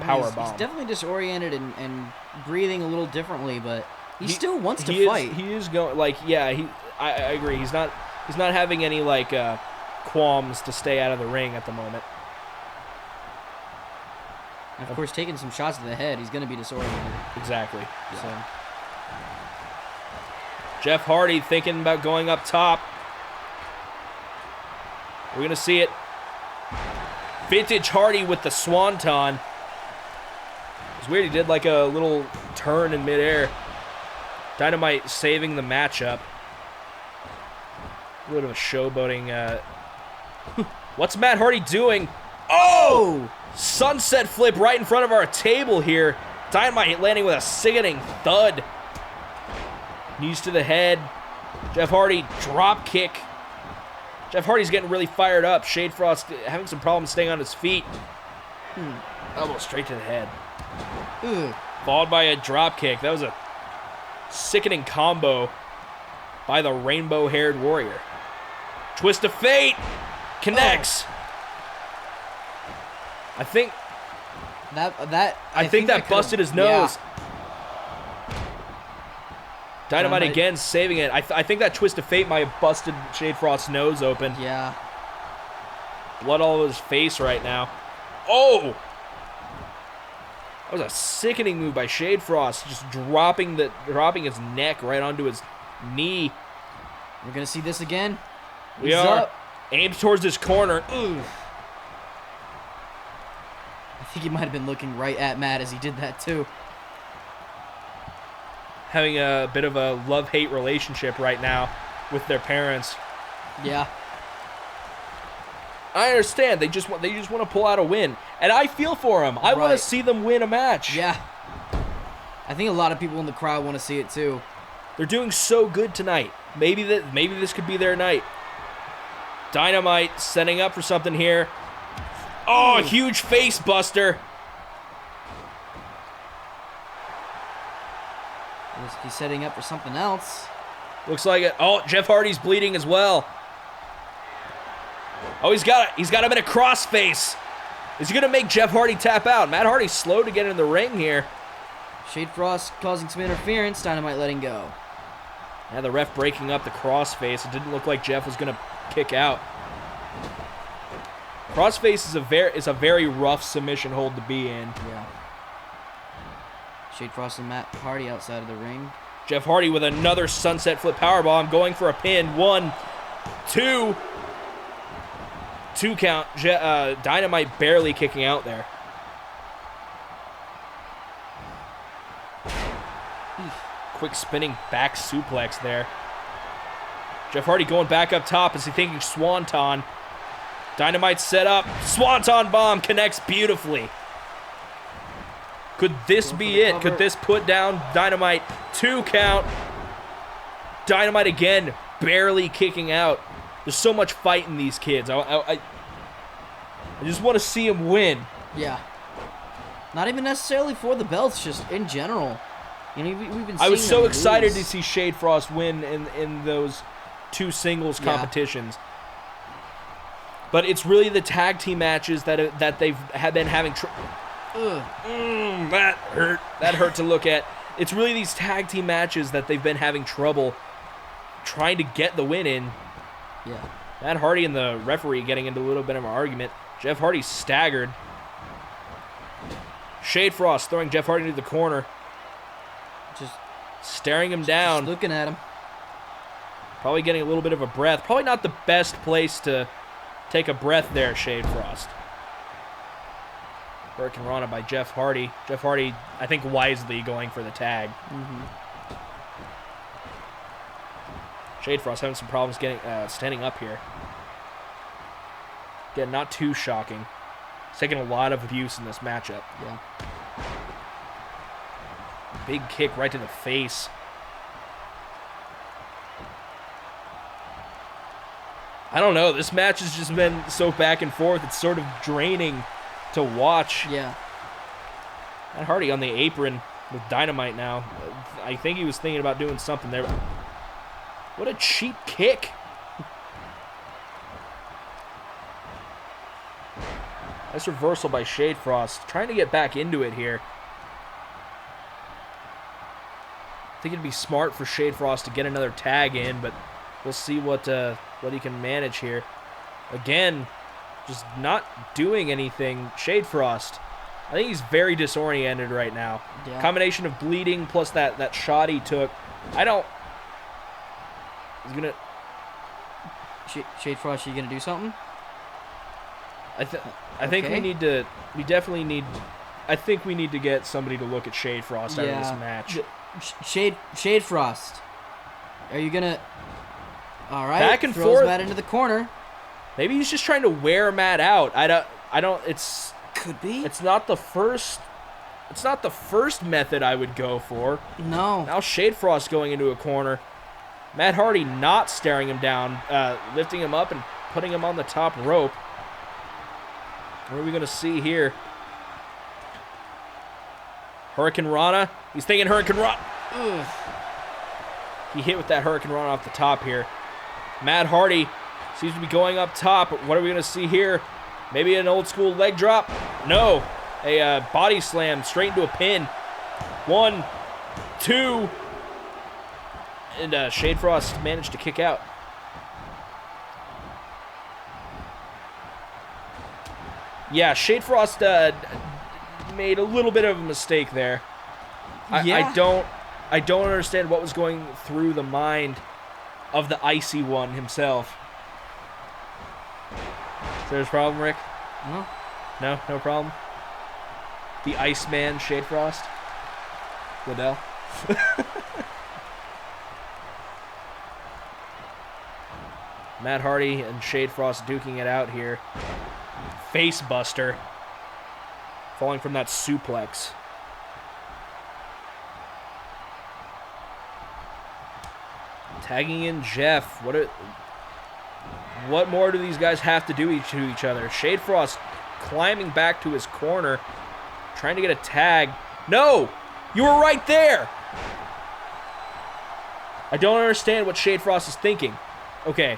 Power bomb.
He's definitely disoriented and breathing a little differently, but he still wants to fight.
He is going, like, yeah, I agree. He's not having any, like, qualms to stay out of the ring at the moment.
And of course, taking some shots to the head, he's going to be disoriented.
Exactly. Yeah.
So.
Jeff Hardy thinking about going up top. We're going to see it. Vintage Hardy with the swanton. It's weird, he did like a little turn in midair. Dynamite saving the matchup. A little bit of a showboating. What's Matt Hardy doing? Oh! Sunset flip right in front of our table here. Dynamite landing with a sickening thud. Knees to the head. Jeff Hardy, drop kick. Jeff Hardy's getting really fired up. Shade Frost having some problems staying on his feet. Elbow straight to the head. Followed by a drop kick. That was a sickening combo by the rainbow-haired warrior. Twist of fate. Connects. I think that busted his nose. Yeah. Dynamite again saving it. I think that twist of fate might have busted Shade Frost's nose open.
Yeah.
Blood all over his face right now. Oh! That was a sickening move by Shade Frost, just dropping his neck right onto his knee.
We're gonna see this again.
We are. Up. Aims towards his corner.
Ooh. I think he might have been looking right at Matt as he did that too.
Having a bit of a love-hate relationship right now with their parents.
Yeah.
I understand. They just want to pull out a win, and I feel for them. I want to see them win a match.
Yeah. I think a lot of people in the crowd want to see it too.
They're doing so good tonight. Maybe this could be their night. Dynamite setting up for something here. Oh, huge face buster.
He's setting up for something else.
Looks like it. Oh, Jeff Hardy's bleeding as well. Oh, he's got him in a crossface. Is he going to make Jeff Hardy tap out? Matt Hardy's slow to get in the ring here.
Shade Frost causing some interference. Dynamite letting go.
Yeah, the ref breaking up the crossface. It didn't look like Jeff was going to kick out. Crossface is a very rough submission hold to be in.
Yeah. Shade Frost and Matt Hardy outside of the ring.
Jeff Hardy with another sunset flip powerbomb, going for a pin. 1, 2. 2 count. Dynamite barely kicking out there. Quick spinning back suplex there. Jeff Hardy going back up top. Is he thinking swanton? Dynamite set up. Swanton bomb connects beautifully. Could this be it? Could this put down Dynamite? 2 count. Dynamite again barely kicking out. There's so much fight in these kids. I just want to see them win.
Yeah. Not even necessarily for the belts, just in general. You know, we've been.
I was so excited
lose.
to see Shade Frost win in those 2 singles competitions. But it's really the tag team matches that they've been having. That hurt. That hurt to look at. It's really these tag team matches that they've been having trouble trying to get the win in.
Yeah.
Matt Hardy and the referee getting into a little bit of an argument. Jeff Hardy staggered. Shade Frost throwing Jeff Hardy into the corner.
Just
staring him down.
Just looking at him.
Probably getting a little bit of a breath. Probably not the best place to take a breath there, Shade Frost. Hurricane Rana by Jeff Hardy. Jeff Hardy, I think, wisely going for the tag. Shade Frost having some problems getting standing up here. Again, not too shocking. He's taking a lot of abuse in this matchup.
Yeah.
Big kick right to the face. I don't know. This match has just been so back and forth. It's sort of draining to watch.
Yeah.
And Hardy on the apron with Dynamite now. I think he was thinking about doing something there. What a cheap kick. Nice reversal by Shade Frost. Trying to get back into it here. I think it'd be smart for Shade Frost to get another tag in, but we'll see what he can manage here. Again, just not doing anything. Shade Frost, I think he's very disoriented right now.
Yeah.
Combination of bleeding plus that shot he took. He's gonna...
Shade Frost, you gonna do something?
I think we need to... We definitely need... I think we need to get somebody to look at Shade Frost out of this match.
Shade Frost. Are you gonna... Alright,
back and
throws
forth.
Matt into the corner.
Maybe he's just trying to wear Matt out. I don't, it's...
Could be.
It's not the first method I would go for.
No.
Now Shade Frost going into a corner. Matt Hardy not staring him down, lifting him up and putting him on the top rope. What are we going to see here? Hurricane Rana. He's thinking Hurricane Rana.
Ugh.
He hit with that Hurricane Rana off the top here. Matt Hardy seems to be going up top. What are we going to see here? Maybe an old school leg drop? No. A body slam straight into a pin. 1, 2. And Shade Frost managed to kick out. Yeah, Shade Frost made a little bit of a mistake there.
Yeah.
I don't understand what was going through the mind of the Icy One himself. Is there a problem, Rick?
No.
No problem? The Iceman, Shade Frost? Liddell? Matt Hardy and Shade Frost duking it out here. Face buster. Falling from that suplex. Tagging in Jeff. What more do these guys have to do to each other? Shade Frost climbing back to his corner, trying to get a tag. No! You were right there! I don't understand what Shade Frost is thinking. Okay.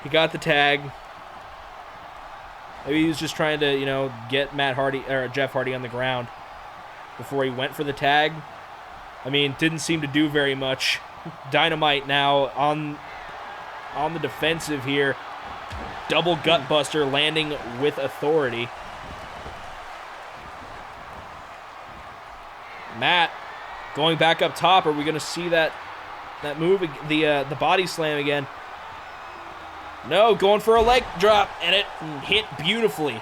He got the tag. Maybe he was just trying to, get Matt Hardy or Jeff Hardy on the ground before he went for the tag. I mean, didn't seem to do very much. Dynamite now on the defensive here. Double gut buster landing with authority. Matt going back up top. Are we going to see that move, the body slam again? No, going for a leg drop, and it hit beautifully.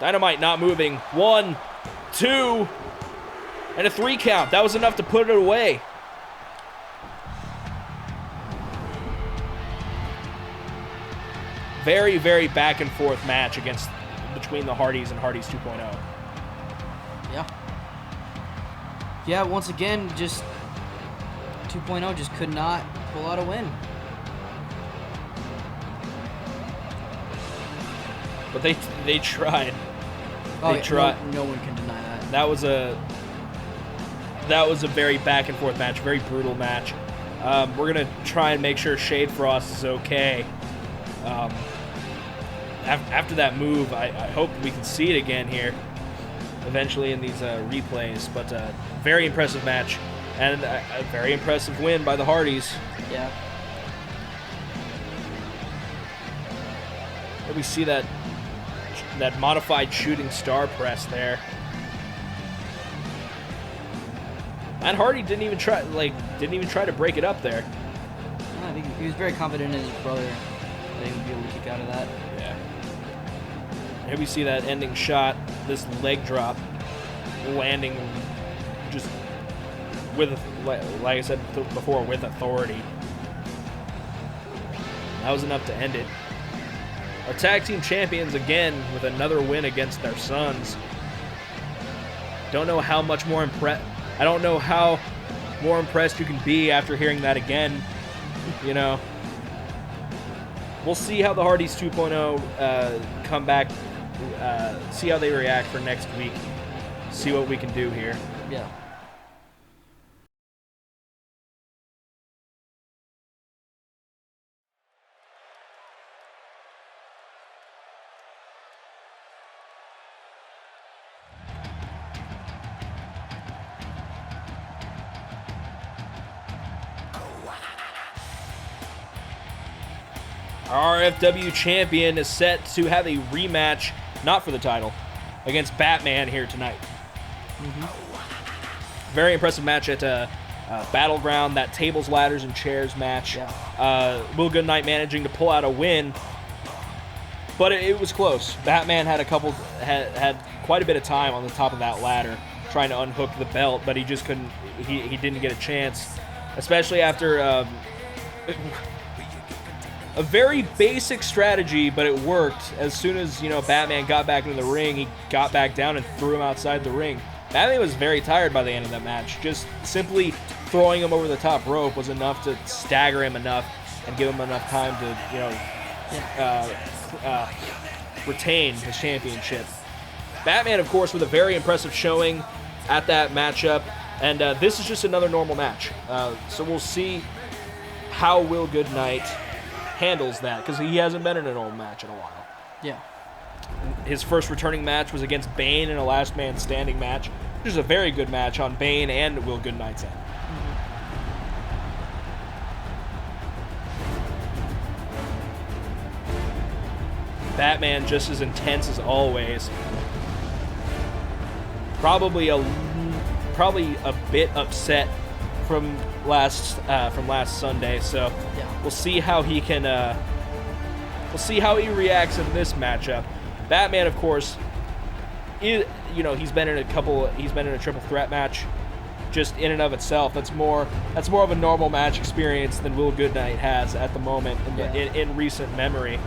Dynamite not moving. 1, 2, and a 3 count. That was enough to put it away. Very, very back and forth match between the Hardys and Hardys 2.0.
Yeah. Yeah, once again, just 2.0 just could not pull out a win.
But they tried.
Oh,
They tried.
No one can deny that.
That was a very back and forth match, very brutal match. We're gonna try and make sure Shade Frost is okay. After that move, I hope we can see it again here, eventually in these replays. But very impressive match, and a very impressive win by the Hardys.
Yeah.
And we see that modified shooting star press there. And Hardy didn't even try to break it up there.
I think he was very confident in his brother that he would be able to kick out of that.
Yeah. Here we see that ending shot, this leg drop, landing just with, like I said before, with authority. That was enough to end it. Our tag team champions again with another win against their sons. Don't know how much more I don't know how more impressed you can be after hearing that again. You know, we'll see how the Hardys 2.0 come back. See how they react for next week. See what we can do here.
Yeah.
RFW champion is set to have a rematch, not for the title, against Batman here tonight. Very impressive match at Battleground, that tables, ladders, and chairs match.
Yeah.
Will Goodnight managing to pull out a win, but it was close. Batman had had quite a bit of time on the top of that ladder trying to unhook the belt, but he just couldn't. He didn't get a chance, especially after a very basic strategy, but it worked. As soon as, Batman got back into the ring, he got back down and threw him outside the ring. Batman was very tired by the end of that match. Just simply throwing him over the top rope was enough to stagger him enough and give him enough time to, retain his championship. Batman, of course, with a very impressive showing at that matchup, and this is just another normal match. So we'll see how Will Goodnight handles that, because he hasn't been in an old match in a while.
Yeah.
His first returning match was against Bane in a last man standing match, which is a very good match on Bane and Will Goodnight's end. Batman just as intense as always. Probably a bit upset from last Sunday, so
Yeah.
we'll see how he can. We'll see how he reacts in this matchup. Batman, of course, he's been in a triple threat match, just in and of itself. That's more of a normal match experience than Will Goodnight has at the moment in recent memory.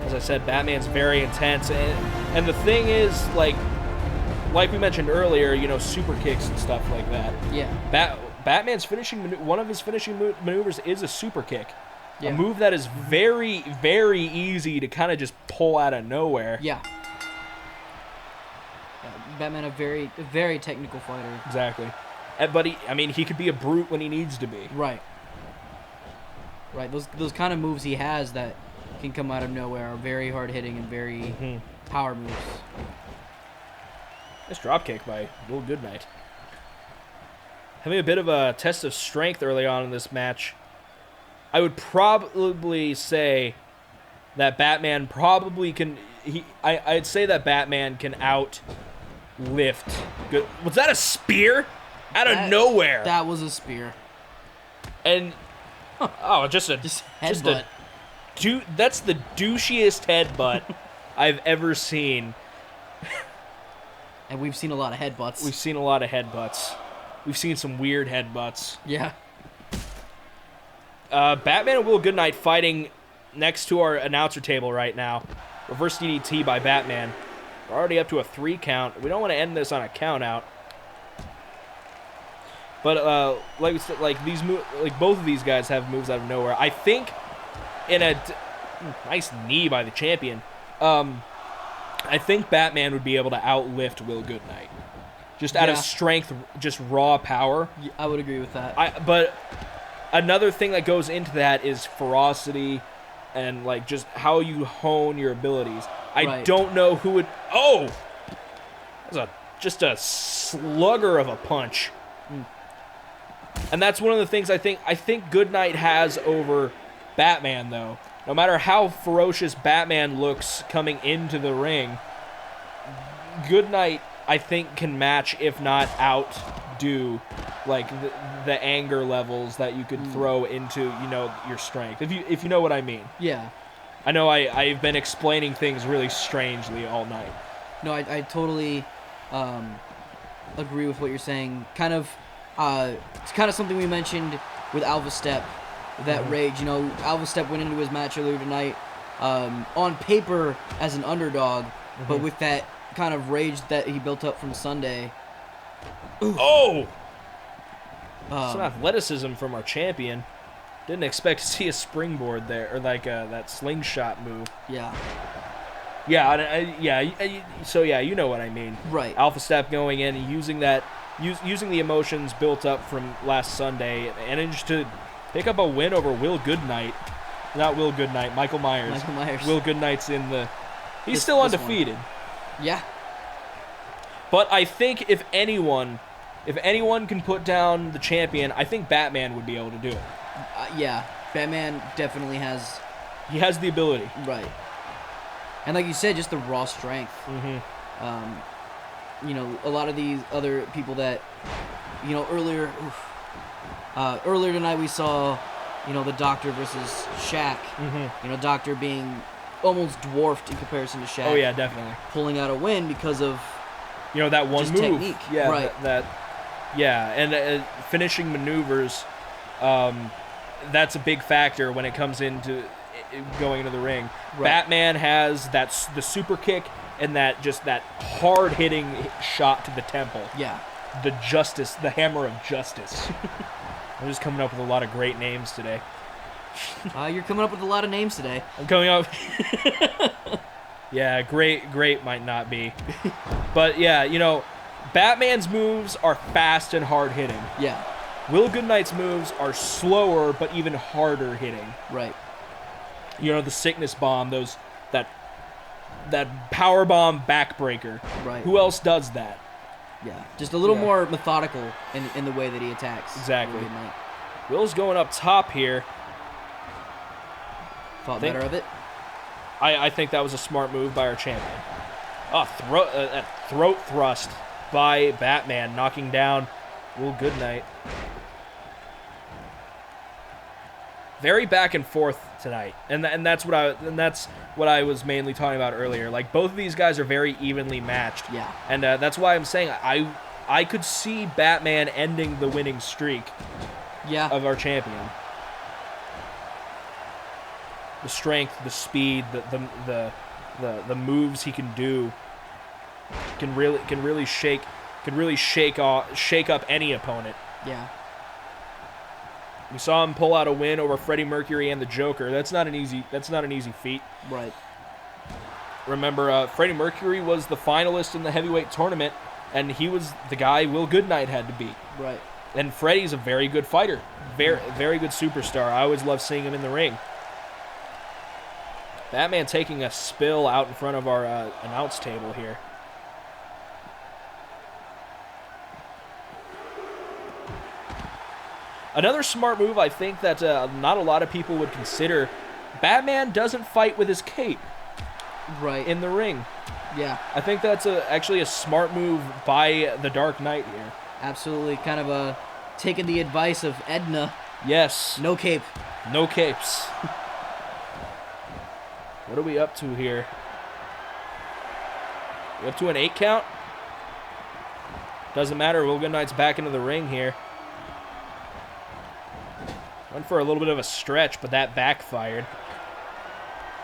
As I said, Batman's very intense, and the thing is, like we mentioned earlier, super kicks and stuff like that.
Yeah.
Batman's one of his finishing maneuvers is a super kick.
Yeah.
A move that is very, very easy to kind of just pull out of nowhere.
Yeah. Batman, a very, very technical fighter.
Exactly. But he could be a brute when he needs to be.
Right. Right. Those kind of moves he has that can come out of nowhere are very hard hitting and very power moves.
Nice dropkick by Will Goodnight. Having a bit of a test of strength early on in this match. I would probably say that Batman probably can. I'd say that Batman can outlift. Was that a spear? Out of nowhere.
That was a spear.
And just
headbutt.
That's the douchiest headbutt I've ever seen.
And we've seen a lot of headbutts.
We've seen a lot of headbutts. We've seen some weird headbutts.
Yeah.
Batman and Will Goodnight fighting next to our announcer table right now. Reverse DDT by Batman. We're already up to a 3 count. We don't want to end this on a count out. But like we said, like both of these guys have moves out of nowhere. I think in a nice knee by the champion. I think Batman would be able to outlift Will Goodnight. Just out of strength, just raw power.
I would agree with that.
But another thing that goes into that is ferocity and like just how you hone your abilities. I don't know who would. Oh, that was just a slugger of a punch. And that's one of the things I think Goodnight has over Batman, though. No matter how ferocious Batman looks coming into the ring, Goodnight, I think, can match, if not outdo, like the anger levels that you could throw into, your strength. If you know what I mean.
Yeah.
I know I've been explaining things really strangely all night.
No, I totally agree with what you're saying. It's kind of something we mentioned with Alva Step. That rage, Alva Step went into his match earlier tonight on paper as an underdog, but with that kind of rage that he built up from Sunday.
Oh! Some athleticism from our champion. Didn't expect to see a springboard there, or like that slingshot move.
Yeah.
Yeah, so yeah, you know what I mean.
Right.
Alpha Step going in and using the emotions built up from last Sunday, and managed to pick up a win over Will Goodnight. Not Will Goodnight, Michael Myers.
Michael Myers.
Will Goodnight's in the... He's still undefeated.
Yeah.
But I think if anyone can put down the champion, I think Batman would be able to do it.
Yeah, Batman definitely has...
He has the ability.
Right. And like you said, just the raw strength. A lot of these other people that, earlier tonight we saw, the Doctor versus Shaq. Doctor being almost dwarfed in comparison to Shaq.
Oh yeah, definitely.
Pulling out a win because of
that one move.
Technique.
Yeah,
right.
And finishing maneuvers. That's a big factor when it comes into going into the ring. Right. Batman has the super kick and that hard hitting shot to the temple.
Yeah.
The hammer of justice. I'm just coming up with a lot of great names today.
You're coming up with a lot of names today.
I'm coming up. Yeah, great might not be. But yeah, Batman's moves are fast and hard hitting.
Yeah.
Will Goodnight's moves are slower but even harder hitting.
Right.
The sickness bomb, that power bomb backbreaker.
Right.
Who else does that?
Yeah. Just a little more methodical in the way that he attacks.
Exactly. Will's going up top here.
Thought better of it.
I think that was a smart move by our champion. Throat thrust by Batman, knocking down Will Goodnight. Very back and forth tonight, and that's what I was mainly talking about earlier. Like both of these guys are very evenly matched.
Yeah.
And that's why I'm saying I could see Batman ending the winning streak.
Yeah.
Of our champion. The strength, the speed, the moves he can do can really shake up any opponent.
Yeah.
We saw him pull out a win over Freddie Mercury and the Joker. That's not an easy feat.
Right.
Remember, Freddie Mercury was the finalist in the heavyweight tournament, and he was the guy Will Goodnight had to beat.
Right.
And Freddie's a very good fighter, very good superstar. I always love seeing him in the ring. Batman taking a spill out in front of our announce table here. Another smart move, I think, that not a lot of people would consider. Batman doesn't fight with his cape.
Right.
In the ring.
Yeah.
I think that's actually a smart move by the Dark Knight here.
Absolutely. Kind of taking the advice of Edna.
Yes.
No cape.
No capes. What are we up to here? We up to an 8 count? Doesn't matter. Will Goodnight's back into the ring here. Went for a little bit of a stretch, but that backfired.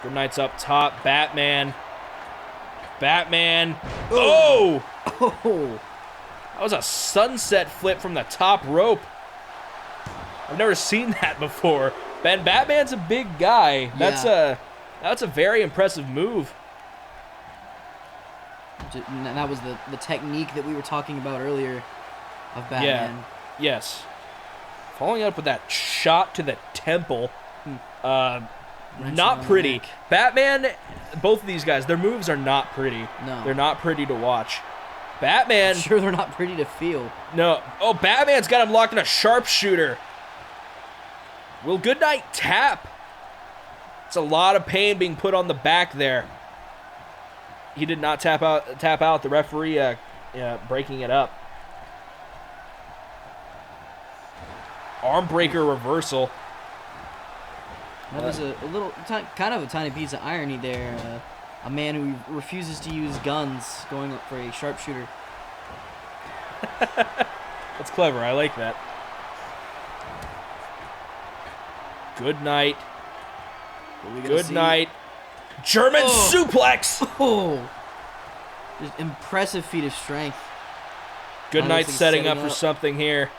Goodnight's up top. Batman Batman. Oh!
Oh.
That was a sunset flip from the top rope. I've never seen that before. Batman's a big guy.
Yeah.
That's a very impressive move.
And that was the technique that we were talking about earlier of Batman.
Yeah. Yes. Following up with that shot to the temple. Not pretty. Batman, both of these guys, their moves are not pretty.
No.
They're not pretty to watch. Batman.
I'm sure they're not pretty to feel.
No. Oh, Batman's got him locked in a sharpshooter. Will Goodnight tap? It's a lot of pain being put on the back there. He did not tap out. The referee breaking it up. Arm breaker reversal.
That was a little, kind of a tiny piece of irony there. A man who refuses to use guns going up for a sharpshooter.
That's clever. I like that. Good night. Good night. German suplex.
Oh, just impressive feat of strength.
Good night setting up for something here.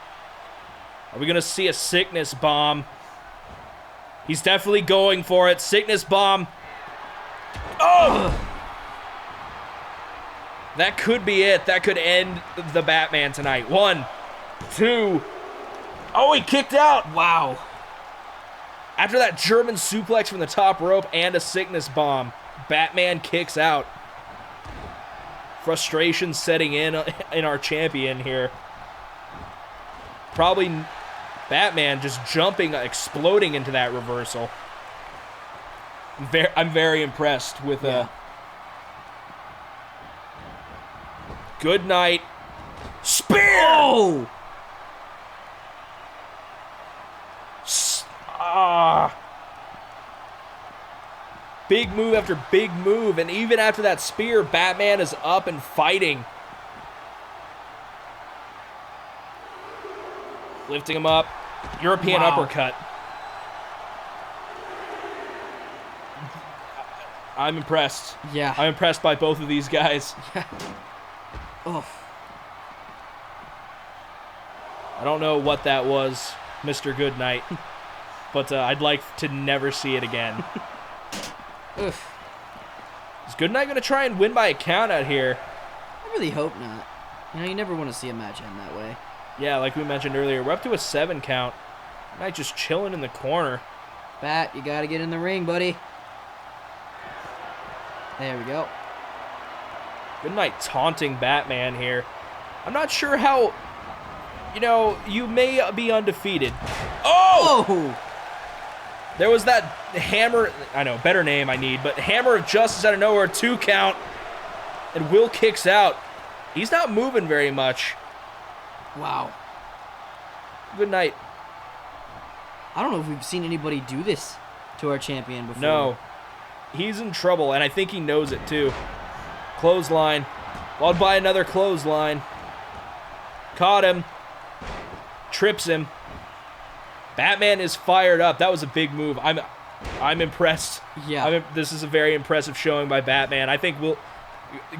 Are we going to see a sickness bomb? He's definitely going for it. Sickness bomb. Oh! That could be it. That could end the Batman tonight. 1, 2. Oh, he kicked out.
Wow.
After that German suplex from the top rope and a sickness bomb, Batman kicks out. Frustration setting in our champion here. Probably Batman just jumping, exploding into that reversal. I'm very impressed with Good night. Spear!
Oh!
Big move after big move, and even after that spear, Batman is up and fighting. Lifting him up. European uppercut. I'm impressed.
Yeah.
I'm impressed by both of these guys.
Yeah. Oh.
I don't know what that was, Mr. Goodnight, but I'd like to never see it again.
Oof.
Is Goodnight going to try and win by a count out here?
I really hope not. You know, you never want to see a match end that way.
Yeah, like we mentioned earlier, we're up to a 7 count. Goodnight just chilling in the corner.
Bat, you got to get in the ring, buddy. There we go.
Goodnight taunting Batman here. I'm not sure how, you may be undefeated. Oh!
Oh!
There was that hammer, I know, better name I need, but hammer of justice out of nowhere, 2 count. And Will kicks out. He's not moving very much.
Wow.
Good night.
I don't know if we've seen anybody do this to our champion before.
No. He's in trouble, and I think he knows it too. Clothesline. Followed by another clothesline. Caught him. Trips him. Batman is fired up. That was a big move. I'm impressed.
Yeah.
This is a very impressive showing by Batman. I think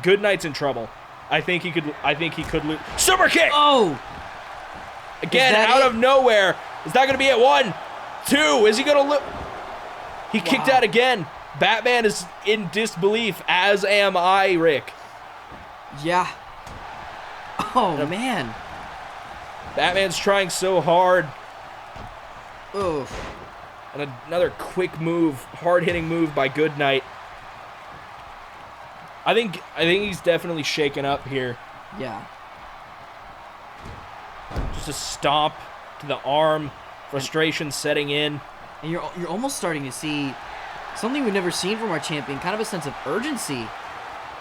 Goodnight's in trouble. I think he could lose. Super kick!
Oh!
Again, out of nowhere. Is that going to be it? 1, 2. Is he going to lose? He kicked out again. Batman is in disbelief, as am I, Rick.
Yeah. Oh, man.
Batman's trying so hard.
Oof.
And another quick move, hard-hitting move by Goodnight. I think he's definitely shaken up here.
Yeah.
Just a stomp to the arm, frustration setting in.
And you're almost starting to see something we've never seen from our champion, kind of a sense of urgency.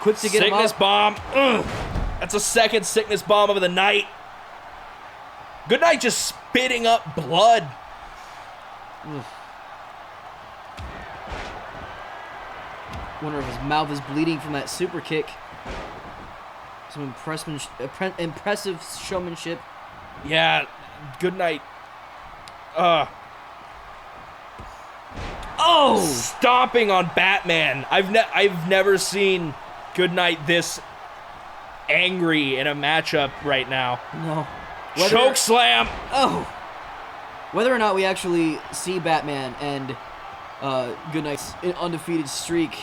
Quick to get him up.
Sickness bomb. Ugh. That's a second sickness bomb of the night. Goodnight just spitting up blood.
Ugh. Wonder if his mouth is bleeding from that super kick. Some impressive showmanship.
Yeah, Goodnight.
Oh!
Stomping on Batman. I've never seen Goodnight this angry in a matchup right now.
No.
Choke slam.
Oh. Whether or not we actually see Batman and Goodnight's undefeated streak,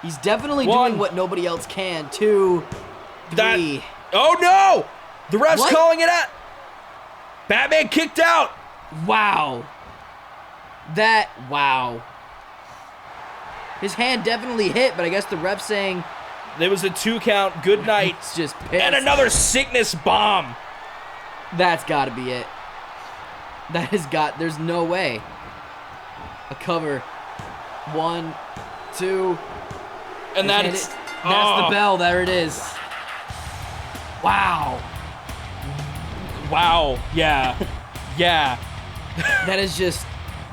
he's definitely doing what nobody else can. 2, 3.
Oh no! The ref's
What?
calling it out. Batman kicked out.
Wow. Wow. His hand definitely hit, but I guess the ref's saying...
There was a 2 count. Goodnight.
It's just pissed.
And another sickness bomb.
That's got to be it. There's no way. A cover. 1, 2.
And that's
the bell. There it is. Wow.
Wow. Yeah. Yeah.
That is just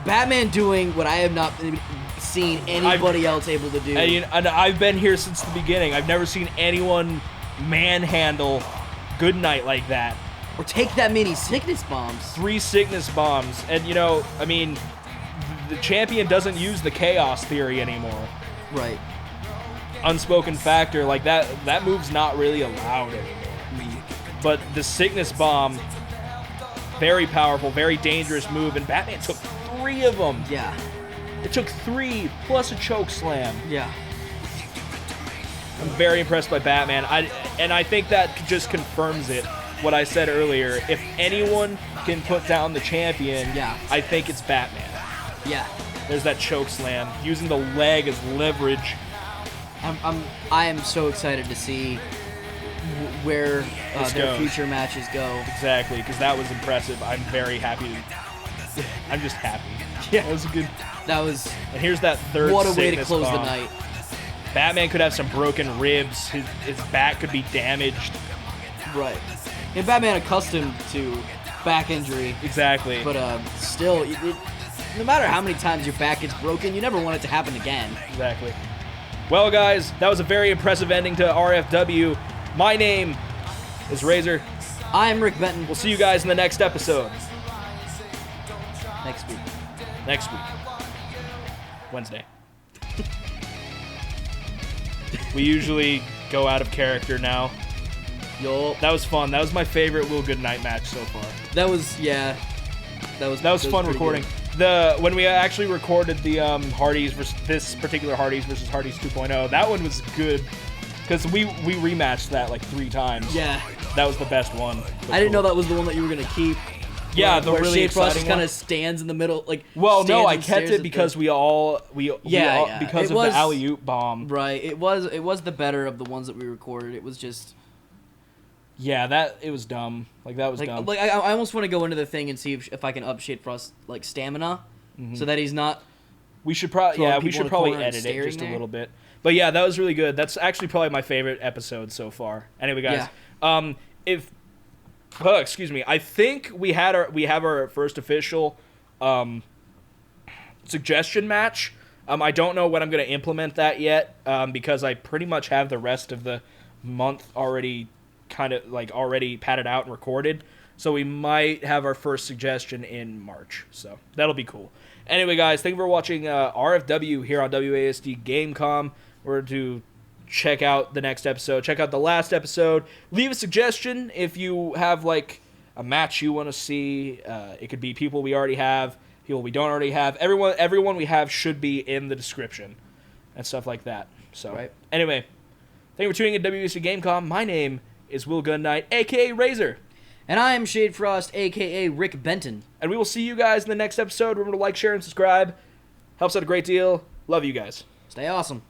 Batman doing what I have not seen anybody else able to do.
And I've been here since the beginning. I've never seen anyone manhandle Goodnight like that.
Or take that many sickness bombs.
3 sickness bombs. And, you know, I mean, the champion doesn't use the chaos theory anymore.
Right.
Unspoken factor, like that move's not really allowed anymore. But the sickness bomb, very powerful, very dangerous move, and Batman took 3 of them.
Yeah.
It took 3 plus a choke slam.
Yeah.
I'm very impressed by Batman. I think that just confirms it. What I said earlier, if anyone can put down the champion, I think it's Batman.
Yeah.
There's that choke slam, using the leg as leverage.
I am so excited to see where their future matches go.
Exactly, because that was impressive. I'm very happy. I'm just happy. Yeah, that was a good.
That was.
And here's that third.
What a way to
sickness
close
bomb.
the night.
Batman could have some broken ribs. His back could be damaged.
Right. And Batman accustomed to back injury.
Exactly.
But still, no matter how many times your back gets broken, you never want it to happen again.
Exactly. Well, guys, that was a very impressive ending to RFW. My name is Razor.
I'm Rick Benton.
We'll see you guys in the next episode.
Next week.
Next week. Wednesday. We usually go out of character now.
Yo.
That was fun. That was my favorite Will Goodnight match so far.
That was, yeah. That was
fun recording. When we actually recorded the HARDYZ versus this particular HARDYZ versus HARDYZ 2.0, that one was good because we rematched that like 3 times.
Yeah.
That was the best one.
I didn't know that was the one that you were gonna keep.
Yeah, the really
Shade Frost
exciting
kind
one.
of stands in the middle, like.
Well, no, I
and
kept it because because of the alley-oop bomb.
Right. It was the better of the ones that we recorded. It was just.
Yeah, it was dumb. Like that was dumb.
Like I almost want to go into the thing and see if I can up Shade Frost like stamina, so that he's not.
We should probably edit it just a little bit. But yeah, that was really good. That's actually probably my favorite episode so far. Anyway, guys, excuse me. I think we have our first official suggestion match. I don't know when I'm going to implement that yet because I pretty much have the rest of the month already already padded out and recorded. So we might have our first suggestion in March. So that'll be cool. Anyway, guys, thank you for watching RFW here on WASD Gamecom. We're to check out the next episode. Check out the last episode. Leave a suggestion if you have like a match you want to see. It could be people we already have, people we don't already have. Everyone we have should be in the description and stuff like that. So anyway, thank you for tuning in to WASD Gamecom. My name is Will Goodnight, a.k.a. Razor.
And I am Shade Frost, a.k.a. Rick Benton.
And we will see you guys in the next episode. Remember to like, share, and subscribe. Helps out a great deal. Love you guys.
Stay awesome.